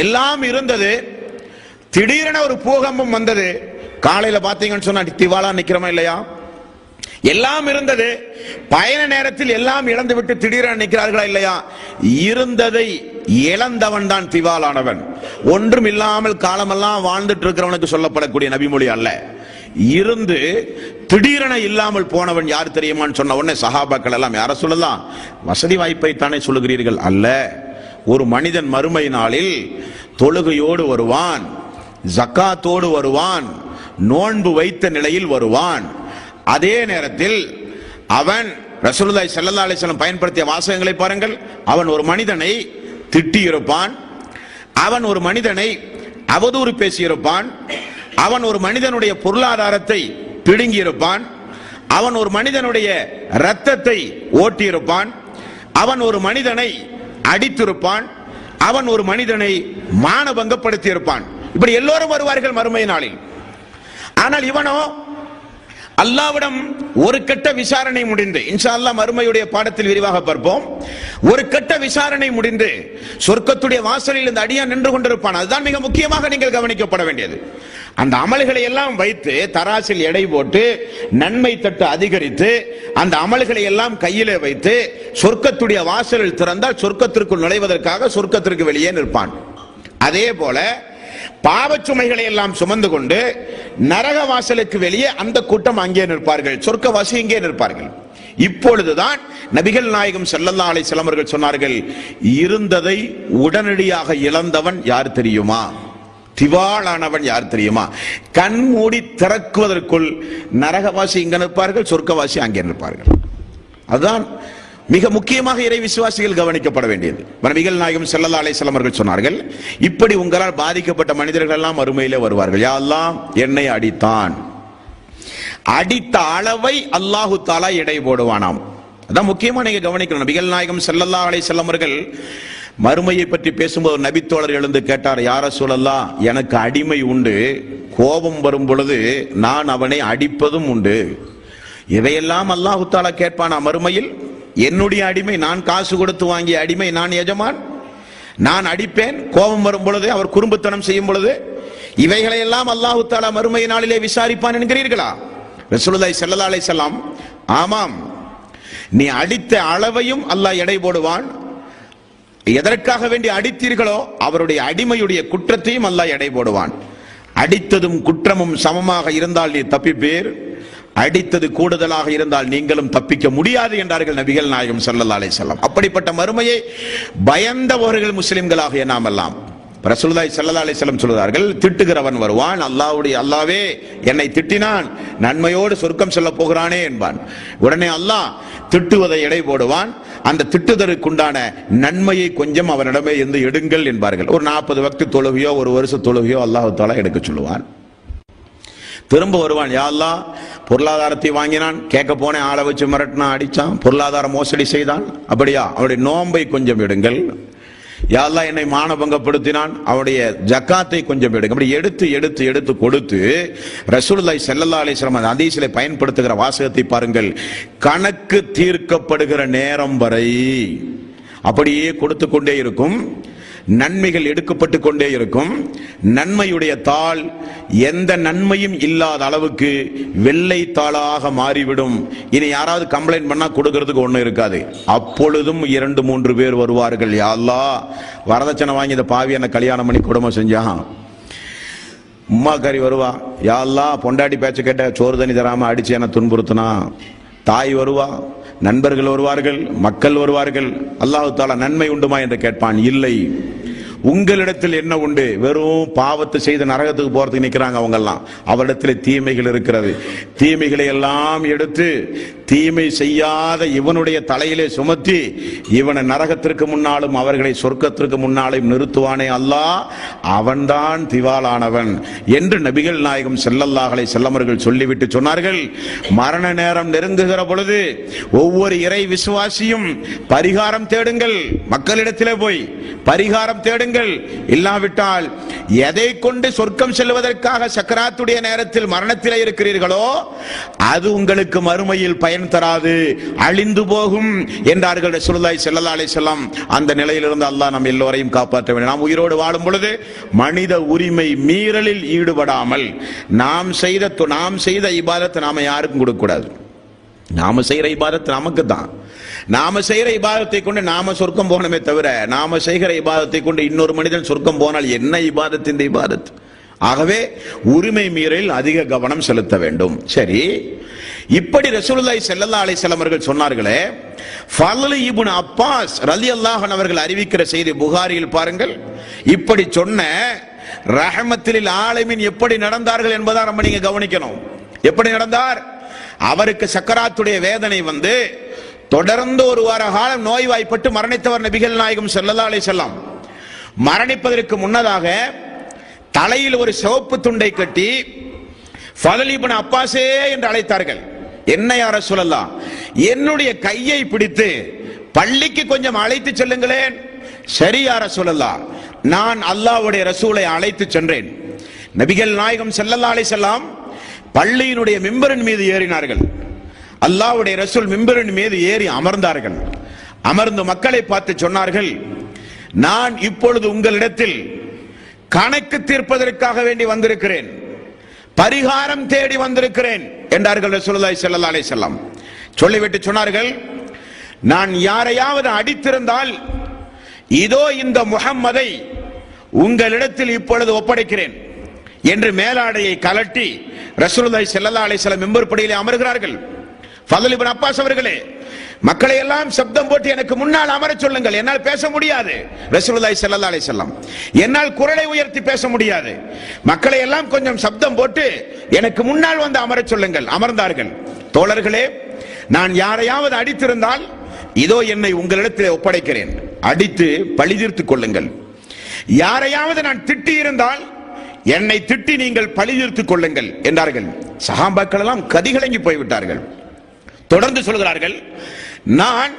எல்லாம் இருந்தது, திடீரென ஒரு பூகம்பம் வந்தது. காலையில பார்த்தீங்கன்னு சொன்னா திவாலா நிக்கிறோமா இல்லையா? எல்லாம் இருந்தது, பயண நேரத்தில் எல்லாம் இழந்து விட்டு திடீரென நிற்கிறார்களா இல்லையா? இருந்ததை இழந்தவன் தான் திவாலானவன். ஒன்றும் இல்லாமல் காலமெல்லாம் வாழ்ந்துட்டு இருக்கிறவனுக்கு சொல்லப்படக்கூடிய நபிமொழி அல்ல. இருந்து திடீரென இல்லாமல் போனவன் யார் தெரியுமான்னு சொன்ன உடனே சஹாபாக்கள் எல்லாம், யார சொல்லலாம், வசதி வாய்ப்பை தானே சொல்லுகிறீர்கள்? அல்ல. ஒரு மனிதன் மறுமை நாளில் தொழுகையோடு வருவான், ஜக்காத்தோடு வருவான், நோன்பு வைத்த நிலையில் வருவான். அதே நேரத்தில் அவன் ரசூலுல்லாஹி ஸல்லல்லாஹு அலைஹி வஸல்லம் பயன்படுத்திய வாசகங்களை பாருங்கள். அவன் ஒரு மனிதனை திட்டி இருப்பான், அவன் ஒரு மனிதனை அவதூறு பேசியிருப்பான், அவன் ஒரு மனிதனுடைய பொருளாதாரத்தை பிடுங்கி இருப்பான், அவன் ஒரு மனிதனுடைய இரத்தத்தை ஓட்டியிருப்பான், அவன் ஒரு மனிதனை அடித்திருப்பான், அவன் ஒரு மனிதனை மானபங்கப்படுத்தி இருப்பான். இப்படி எல்லோரும் வருவார்கள் மறுமை நாளில். ஆனால் இவனோ அல்லாஹ்விடம் ஒரு கட்ட விசாரணை முடிந்து, இன்ஷா அல்லாஹ் மறுமையுடைய பாடத்தில் விரிவாக பார்ப்போம், ஒரு கட்ட விசாரணை முடிந்து சொர்க்கத்துடைய வாசலில் இந்த அடியான் நின்று கொண்டிருப்பான். அதுதான் மிக முக்கியமாக நீங்கள் கவனிக்கப்பட வேண்டியது. அந்த அமல்களை எல்லாம் வைத்து தராசில் எடை போட்டு நன்மை தட்டு அதிகரித்து அந்த அமல்களை எல்லாம் கையிலே வைத்து சொர்க்கத்துடைய வாசலில் திறந்தால் சொர்க்கத்திற்குள் நுழைவதற்காக சொர்க்கத்திற்கு வெளியே நிற்பான். அதே போல பாவச்சுமைகளை எல்லாம் சுமந்து கொண்டு நரக வாசலுக்கு வெளியே அந்த கூட்டம் அங்கே நிற்பார்கள், சொர்க்கவாசி இங்கே நிற்பார்கள். இப்பொழுதுதான் நபிகள் நாயகம் ஸல்லல்லாஹு அலைஹி வஸல்லம் அவர்கள் சொன்னார்கள், இருந்ததை உடனடியாக இழந்தவன் யார் தெரியுமா? திவாலானவன் யார் தெரியுமா? கண் மூடி திறக்குவதற்குள் நரகவாசி இங்க நிற்பார்கள், சொர்க்கவாசி அங்கே நிற்பார்கள். அதுதான் மிக முக்கியமாக இறை விசுவாசிகள் கவனிக்கப்பட வேண்டியது. நபிகள் நாயகம் ஸல்லல்லாஹு அலைஹி வஸல்லம் அவர்கள் சொன்னார்கள், இப்படி உங்களால் பாதிக்கப்பட்ட மனிதர்கள் எல்லாம் மறுமையிலே வருவார்கள். யா அல்லாஹ், என்னை அடித்தான், அடித்த அளவை அல்லாஹு தஆலா எடை போடுவானாம். அதான் முக்கியமா நீங்க கவனிக்கணும். நபிகள் நாயகம் ஸல்லல்லாஹு அலைஹி வஸல்லம் அவர்கள் மறுமையை பற்றி பேசும்போது நபித்தோழர் எழுந்து கேட்டார், யா ரசூலல்லாஹ், எனக்கு அடிமை உண்டு, கோபம் வரும் பொழுது நான் அவனை அடிப்பதும் உண்டு. இவையெல்லாம் அல்லாஹு தஆலா கேட்பானா மறுமையில்? என்னுடைய அடிமை, நான் காசு கொடுத்து வாங்கிய அடிமை, நான் எஜமான், நான் அடிப்பேன் கோபம் வரும் பொழுது, அவர் குறும்புத்தனம் செய்யும் பொழுது. இவைகளை எல்லாம் அல்லாஹு தஆலா மறுமை நாளிலே விசாரிப்பான் என்கிறீர்களா? ரசூலுல்லாஹி ஸல்லல்லாஹு அலைஹி வஸல்லம், ஆமாம், நீ அடித்த அளவையும் அல்லாஹ் எடை போடுவான், எதற்காக வேண்டி அடித்தீர்களோ அவருடைய அடிமையுடைய குற்றத்தையும் அல்லாஹ் எடை போடுவான். அடித்ததும் குற்றமும் சமமாக இருந்தால் நீ தப்பிப்பீர், அடித்தது கூடுதலாக இருந்தால் நீங்களும் தப்பிக்க முடியாது என்றார்கள் நபிகள் நாயகம் ஸல்லல்லாஹு அலைஹி வஸல்லம். அப்படிப்பட்ட மறுமையை பயந்தவர்கள் முஸ்லிம்களாகிய நாம் எல்லாம். ரசூலுல்லாஹி ஸல்லல்லாஹு அலைஹி வஸல்லம் சொல்கிறார்கள், திட்டுகிறவன் வருவான், அல்லாஹ்வே என்னை திட்டினான், நன்மையோடு சொர்க்கம் செல்ல போகிறானே என்பான். உடனே அல்லாஹ் திட்டுவதை எடை போடுவான், அந்த திட்டுதலுக்குண்டான நன்மையை கொஞ்சம் அவனிடமே இருந்து எடுங்கள் என்பார்கள். ஒரு 40 வக்து தொழுகையோ ஒரு வருஷ தொழுகையோ அல்லாஹ் தஆலா எடுக்க சொல்லுவான். திரும்ப வருவான், யா அல்லாஹ் பொருளாதாரத்தை வாங்கினான், கேட்க போனேன், ஆளை வச்சு மிரட்டினான், அடிச்சான், பொருளாதார மோசடி செய்தான், அப்படியா அவருடைய நோன்பை கொஞ்சம் எடுங்கள். யா அல்லாஹ் என்னை மானபங்கப்படுத்தினான், அவருடைய ஜக்காத்தை கொஞ்சம் எடுங்க. அப்படி எடுத்து எடுத்து எடுத்து கொடுத்து ரசூலுல்லாஹி ஸல்லல்லாஹு அலைஹி வஸல்லம் அந்த ஹதீஸிலே பயன்படுத்துகிற வாசகத்தை பாருங்கள். கணக்கு தீர்க்கப்படுகிற நேரம் வரை அப்படியே கொடுத்து கொண்டே இருக்கும், நன்மைகள் எடுக்கப்பட்டு கொண்டே இருக்கும். நன்மையுடைய தாள் எந்த நன்மையும் இல்லாத அளவுக்கு வெள்ளை தாளாக மாறிவிடும். இனி யாராவது கம்ப்ளைண்ட் பண்ணா கொடுக்கிறதுக்கு ஒண்ணு இருக்காது. அப்பொழுதும் 2-3 பேர் வருவார்கள், யா அல்லாஹ் வரதட்சணை வாங்கி இந்த பாவி என்ன கல்யாணம் பண்ணி குடும்பம் செஞ்சான். உம்மாக்காரி வருவா, யா அல்லாஹ் பொண்டாட்டி பேச்ச கேட்ட சோறு தண்ணி தராம அடிச்சு என்ன துன்புறுத்தினா. தாய் வருவா, நண்பர்கள் வருவார்கள், மக்கள் வருவார்கள். அல்லாஹ் தஆலா நன்மை உண்டுமா என்று கேட்பான். இல்லை. உங்களிடத்தில் என்ன உண்டு? வெறும் பாவத்தை செய்து நரகத்துக்கு போறதுக்கு நிக்கிறாங்க அவங்க எல்லாம். அவரிடத்தில் தீமைகள் இருக்கிறது. தீமைகளை எல்லாம் எடுத்து தீமை செய்யாத இவனுடைய தலையிலே சுமத்தி இவனை நரகத்திற்கு முன்னாலும் அவர்களை சொர்க்கத்திற்கு முன்னாலும் நிறுத்துவானே அல்லாஹ், அவன்தான் திவாலானவன் என்று நபிகள் நாயகம் ஸல்லல்லாஹு அலைஹி வஸல்லம் அவர்கள் சொல்லிவிட்டு சொன்னார்கள், மரண நேரம் நெருங்குகிற பொழுது ஒவ்வொரு இறை விசுவாசியும் பரிகாரம் தேடுங்கள். மக்களிடத்திலே போய் பரிகாரம் தேடுங்கள். இல்லாவிட்டால் எதை கொண்டு சொர்க்கம் செல்வதற்காக சக்கராத்துடைய நேரத்தில் மரணத்திலே இருக்கிறீர்களோ அது உங்களுக்கு மறுமையில் பயன் தராது, அழிந்து போகும் என்றார்கள் ரசூலுல்லாஹி ஸல்லல்லாஹு அலைஹி வஸல்லம். அந்த நிலையிலிருந்து அல்லாஹ் நம் எல்லோரையும் காப்பாற்ற வேண்டும். நாம் உயிரோடு வாழும் பொழுது மனித உரிமை மீறலில் ஈடுபடாமல் நாம் செய்த இபாதத்தை நாம யாருக்கும் கொடுக்க கூடாது. நாம செய்யற இபாதத் நமக்கு தான். நாம செய்யற இபாதத்தை கொண்டு நாம சொர்க்கம் போகணுமே தவிர நாம செய்கிற இபாதத்தை கொண்டு இன்னொரு மனிதன் சொர்க்கம் போனால் என்ன இபாதத் இந்த இபாதத்? ஆகவே உரிமை மீறலில் அதிக கவனம் செலுத்த வேண்டும். சரி, இப்படி ரசூலுல்லாஹி ஸல்லல்லாஹு அலைஹி வஸல்லம் அவர்கள் சொன்னார்களே, ஃபضل இப்னு அப்பாஸ் ரலியல்லாஹு அன்ஹு அவர்கள் அறிவிக்கிற செய்தி புகாரியில் பாருங்கள். இப்படி சொன்ன ரஹமத்துல் ஆலமீன் எப்படி நடந்தார்கள் என்பதை நம்ம நீங்க கவனிக்கணும். எப்படி நடந்தார்? அவருக்கு சக்கராத்துடைய வேதனை வந்து தொடர்ந்து ஒரு வார காலம் நோய்வாய்ப்பட்டு மரணித்தவர் நபிகள் நாயகம் ஸல்லல்லாஹு அலைஹி வஸல்லம். மரணிப்பதற்கு முன்னதாக தலையில் ஒரு சிவப்பு துண்டை கட்டி ஃபضل இப்னு அப்பாஸே என்று அழைத்தார்கள். என்ன யா ரசூலல்லாஹ், என்னுடைய கையை பிடித்து பள்ளிக்கு கொஞ்சம் அழைத்து செல்லுங்களேன். சரி யா ரசூலல்லாஹ், நான் அல்லாஹ்வுடைய ரசூலை அழைத்து சென்றேன். நபிகள் நாயகம் ஸல்லல்லாஹு அலைஹி வஸல்லம் பள்ளியினுடைய மிம்பரின் மீது ஏறினார்கள். அல்லாஹ்வுடைய ரசூல் மிம்பரின் மீது ஏறி அமர்ந்தார்கள். அமர்ந்து மக்களை பார்த்து சொன்னார்கள், நான் இப்பொழுது உங்களிடத்தில் கணக்கு தீர்ப்பதற்காக வேண்டி வந்திருக்கிறேன், பரிகாரம் தேடி வந்திருக்கிறேன் என்றார்கள் ரசூலுல்லாஹி ஸல்லல்லாஹு அலைஹி வஸல்லம். சொல்லிவிட்டு சொன்னார்கள், நான் யாரையாவது அடித்திருந்தால் இதோ இந்த முஹம்மதை உங்களிடத்தில் இப்பொழுது ஒப்படைக்கிறேன் என்று மேலாடையை கலட்டி ரசூலுல்லாஹி ஸல்லல்லாஹு அலைஹி வஸல்லம் மிம்பர் படியிலே அமர்கிறார்கள். ஃபضل இப்னு அப்பாஸ் அவர்களே, மக்களை எல்லாம் சப்தம் போட்டு எனக்கு முன்னால் அமர சொல்லுங்கள், என்னால் பேச முடியாது. ரசூலுல்லாஹி ஸல்லல்லாஹு அலைஹி வஸல்லம், என்னால் குரலை உயர்த்தி பேச முடியாது, மக்களை எல்லாம் கொஞ்சம் சப்தம் போட்டு எனக்கு முன்னால் வந்து அமர சொல்லுங்கள். அமர்ந்தார்கள். தோழர்களே, நான் யாரையாவது அடித்திருந்தால் இதோ என்னை உங்களிடத்தில் ஒப்படைக்கிறேன், அடித்து பழிதீர்த்துக் கொள்ளுங்கள். யாரையாவது நான் திட்டி இருந்தால் என்னை திட்டி நீங்கள் பழிதீர்த்துக் கொள்ளுங்கள் என்றார்கள். சஹாபாக்கள் எல்லாம் கதிகலங்கி போய்விட்டார்கள். தொடர்ந்து சொல்கிறார்கள், நான்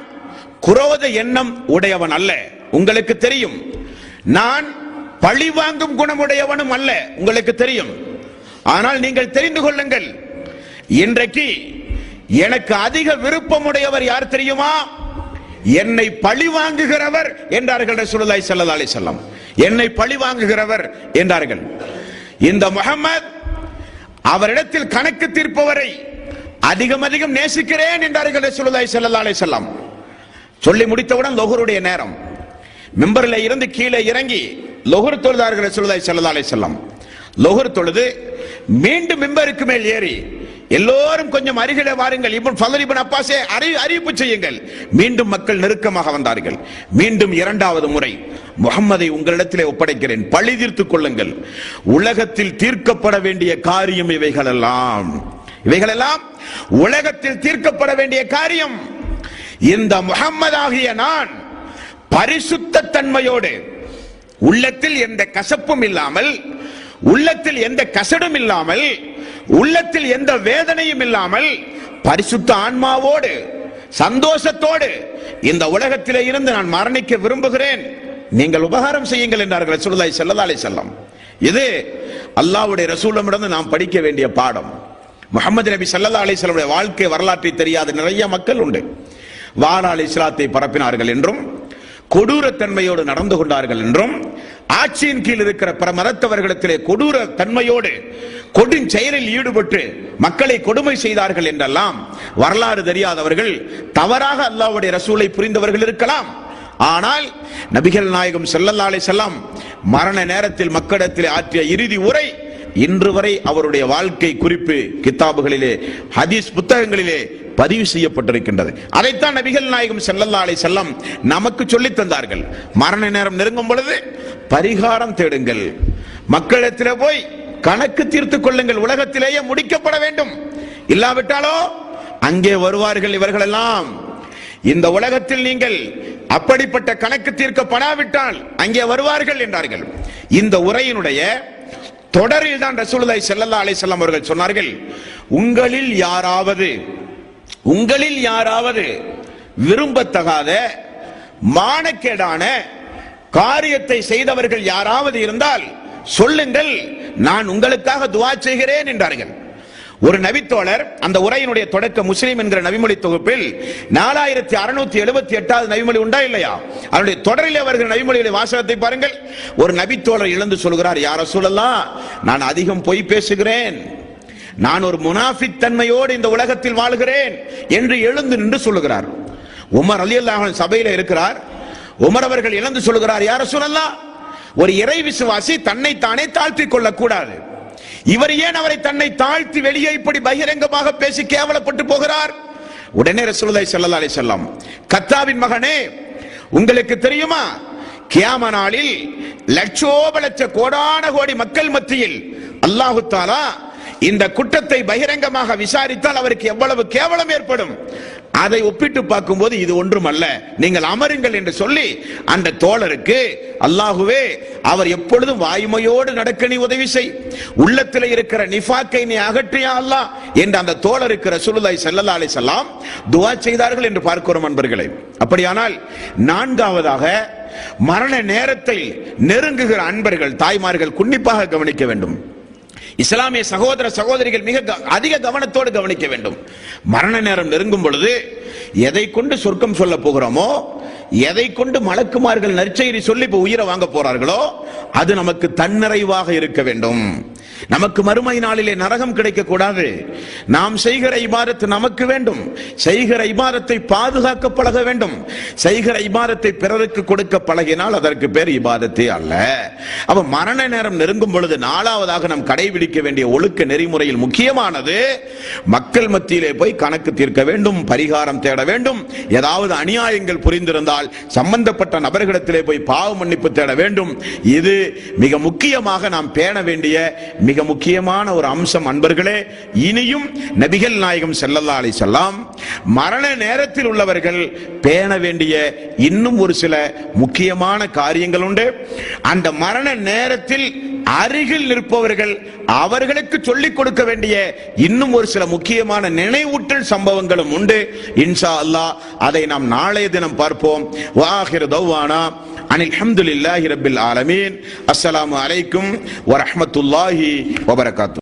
குரோத எண்ணம் உடையவன் அல்ல, உங்களுக்கு தெரியும். நான் பழி வாங்கும் குணமுடையவனும் அல்ல, உங்களுக்கு தெரியும். ஆனால் நீங்கள் தெரிந்து கொள்ளுங்கள், இன்றைக்கு எனக்கு அதிக விருப்பமுடையவர் யார் தெரியுமா? என்னை பழி வாங்குகிறவர் என்றார்கள் ரசூலுல்லாஹி ஸல்லல்லாஹு அலைஹி வஸல்லம். என்னை பழி வாங்குகிறவர் என்றார்கள். இந்த முஹம்மது அவரிடத்தில் கணக்கு தீர்ப்பவரை அதிகம் அதிகம் நேசிக்கிறேன் என்றார்கள் ரசூலுல்லாஹி ஸல்லல்லாஹு அலைஹி வஸல்லம். சொல்லி முடித்தவுடன் லொஹருடைய நேரம். மிம்பரில் இருந்து கீழே இறங்கி லொஹர் தொழுதார்கள் ரசூலுல்லாஹி ஸல்லல்லாஹு அலைஹி வஸல்லம். லொஹர் தொழுது மீண்டும் மிம்பருக்கு மேல் ஏறி எல்லோரும் கொஞ்சம் அருகிலே வாருங்கள், இப்னு ஃபضல் இப்னு அப்பாஸே அறிவிப்பு செய்யுங்கள். மீண்டும் மக்கள் நெருக்கமாக வந்தார்கள். மீண்டும் இரண்டாவது முறை, முஹம்மதை உங்களிடத்திலே ஒப்படைக்கிறேன், பழி தீர்த்துக் கொள்ளுங்கள். உலகத்தில் தீர்க்கப்பட வேண்டிய காரியம் இவைகளெல்லாம் உலகத்தில் தீர்க்கப்பட வேண்டிய காரியம். இந்த முஹம்மதாகிய நான் பரிசுத்த தன்மையோடு, உள்ளத்தில் எந்த கசப்பும் இல்லாமல், உள்ளத்தில் எந்த கசடும் இல்லாமல், உள்ளத்தில் எந்த வேதனையும் இல்லாமல், பரிசுத்த ஆன்மாவோடு சந்தோஷத்தோடு இந்த உலகத்திலே இருந்து நான் மரணிக்க விரும்புகிறேன், நீங்கள் உபகாரம் செய்யுங்கள் என்றார்கள் ரசூலுல்லாஹி ஸல்லல்லாஹு அலைஹி வஸல்லம். இது அல்லாஹ்வுடைய ரசூலிடமிருந்து நாம் படிக்க வேண்டிய பாடம். முஹம்மது நபி ஸல்லல்லாஹு அலைஹி வஸல்லம் வாழ்க்கை வரலாற்றை தெரியாத நிறைய மக்கள் உண்டு. வாரால் இஸ்லாத்தை பரப்பினார்கள் என்றும், கொடூரத்தன்மையோடு நடந்து கொண்டார்கள் என்றும், ஆட்சியின் கீழ் இருக்கிற பிற மதத்தவர்களிடத்திலே கொடூர தன்மையோடு கொடும் செயலில் ஈடுபட்டு மக்களை கொடுமை செய்தார்கள் என்றெல்லாம் வரலாறு தெரியாதவர்கள், தவறாக அல்லாஹ்வுடைய ரசூலை புரிந்தவர்கள் இருக்கலாம். ஆனால் நபிகள் நாயகம் ஸல்லல்லாஹு அலைஹி வஸல்லம் மரண நேரத்தில் மக்களிடத்தில் ஆற்றிய இறுதி உரை இன்று வரை அவருடைய வாழ்க்கை குறிப்பு கிதாபுகளிலே, ஹதீஸ் புத்தகங்களிலே பதிவு செய்யப்பட்டிருக்கின்றது. அதைத்தான் நபிகள் நாயகம் ஸல்லல்லாஹு அலைஹி வஸல்லம் நமக்கு சொல்லித் தந்தார்கள். மரண நேரம் நெருங்கும் பொழுது பரிகாரம் தேடுங்கள், மக்களிடத்திலே போய் கணக்கு தீர்த்துக் கொள்ளுங்கள், உலகத்திலேயே முடிக்கப்பட வேண்டும். இல்லாவிட்டாலோ அங்கே வருவார்கள் இவர்கள் எல்லாம். இந்த உலகத்தில் நீங்கள் அப்படிப்பட்ட கணக்கு தீர்க்கப்படாவிட்டால் அங்கே வருவார்கள் என்றார்கள். இந்த உரையினுடைய தொடரில் தான் ரசூலுல்லாஹி ஸல்லல்லாஹு அலைஹி வஸல்லம் அவர்கள் சொன்னார்கள், உங்களில் யாராவது விரும்பத்தகாத மானக்கேடான காரியத்தை செய்தவர்கள் யாராவது இருந்தால் சொல்லுங்கள், நான் உங்களுக்காக துஆ செய்கிறேன் என்றார்கள். ஒரு நபித்தோழர் அந்த உரையினுடைய தொடக்க முஸ்லிம் என்கிற நபிமொழி தொகுப்பில் 4678வது நபிமொழி உண்டா இல்லையா, அதனுடைய தொடரில் அவர்கள் நபிமொழியுடைய வாசகத்தை பாருங்கள். ஒரு நபித்தோழர் எழுந்து சொல்கிறார், யா ரசூலல்லாஹ், நான் அதிகம் பொய் பேசுகிறேன், நான் ஒரு முனாஃபிக் தன்மையோடு இந்த உலகத்தில் வாழ்கிறேன் என்று எழுந்து நின்று சொல்லுகிறார். உமர் ரலியல்லாஹு அன்ஹு சபையில இருக்கிறார். உமர் அவர்கள் எழுந்து சொல்லுகிறார், யா ரசூலல்லாஹ், ஒரு இறை விசுவாசி தன்னை தானே தாழ்த்திக் கொள்ளக் கூடாது, இவர் ஏன் அவரை தன்னை தாழ்த்தி வெளியே இப்படி பகிரங்கமாக பேசி கேவலப்பட்டு போகிறார்? உடனே ரசூலுல்லாஹி ஸல்லல்லாஹு அலைஹி வஸல்லம், கத்தாவின் மகனே, உங்களுக்கு தெரியுமா, கியாமத் நாளில் லட்சோப லட்ச கோடான கோடி மக்கள் மத்தியில் அல்லாஹ் தஆலா இந்த குற்றத்தை பகிரங்கமாக விசாரித்தால் அவருக்கு எவ்வளவு கேவலம் ஏற்படும், அதை ஒப்பிட்டு பார்க்கும்போது இது ஒன்றுமல்ல, நீங்கள் அமருங்கள் என்று சொல்லி அந்த தோழருக்கு, அல்லாஹுவே, அவர் எப்பொழுதும் வாய்மையோடு நடக்க நீ உதவி செய், உள்ளத்தில் இருக்கிற நிஃபாக்கை நீ அகற்றியா அல்லாஹ் என்று அந்த தோழருக்கு ரசூலுல்லாஹி ஸல்லல்லாஹு அலைஹி வஸல்லம் துஆ செய்தார்கள் என்று பார்க்கிறோம் அன்பர்களே. அப்படியானால் நான்காவதாக, மரண நேரத்தை நெருங்குகிற அன்பர்கள், தாய்மார்கள் உன்னிப்பாக கவனிக்க வேண்டும். இஸ்லாமிய சகோதர சகோதரிகள் மிக அதிக கவனத்தோடு கவனிக்க வேண்டும். மரண நேரம் நெருங்கும் பொழுது எதை கொண்டு சொர்க்கம் சொல்ல போகிறோமோ, எதை கொண்டு மலக்குமார்கள் நற்செய்தி சொல்லி இப்ப உயிரை வாங்க போறார்களோ, அது நமக்கு தன்னிறைவாக இருக்க வேண்டும். நமக்கு மறுமை நாளிலே நரகம் கிடைக்க கூடாது. நாம் செய்கிற இபாதத் நமக்கு வேண்டும். செய்கிற இபாதத்தை பாதுகாக்க பழக வேண்டும். செய்கிற இபாதத்தை பிறருக்கு கொடுக்க பழகினால் அதற்கு பேர் இபாதத்தே அல்ல. அப்ப மரண நேரம் நெருங்கும் பொழுது நாலாவதாக நாம் கடைபிடிக்க வேண்டிய ஒழுக்க நெறிமுறையில் முக்கியமானது, மக்கள் மத்தியிலே போய் கணக்கு தீர்க்க வேண்டும், பரிகாரம் தேட வேண்டும். ஏதாவது அநியாயங்கள் புரிந்திருந்தால் சம்பந்தப்பட்ட நபர்களிடத்திலே போய் பாவ மன்னிப்பு தேட வேண்டும். இது மிக முக்கியமாக நாம் பேண வேண்டிய மிக முக்கியமான ஒரு அம்சம் அன்பர்களே. இனியும் நபிகள் நாயகம் ஸல்லல்லாஹு அலைஹி வஸல்லம் மரண நேரத்தில் உள்ளவர்கள் பேண வேண்டிய இன்னும் ஒரு சில முக்கியமான காரியங்கள் உண்டு. அந்த மரண நேரத்தில் அருகில் நிற்பவர்கள் அவர்களுக்கு சொல்லிக் கொடுக்க வேண்டிய இன்னும் ஒரு சில முக்கியமான நினைவூட்டல் சம்பவங்களும் உண்டு. இன்ஷா அல்லாஹ் அதை நாம் நாளைய தினம் பார்ப்போம். வாஹிரு தவ்வானா அனில் ஹம்துலில்லாஹி ரப்பில் ஆலமீன். அஸ்ஸலாமு அலைக்கும் வரஹ்மத்துல்லாஹி வபரகாத்துஹு.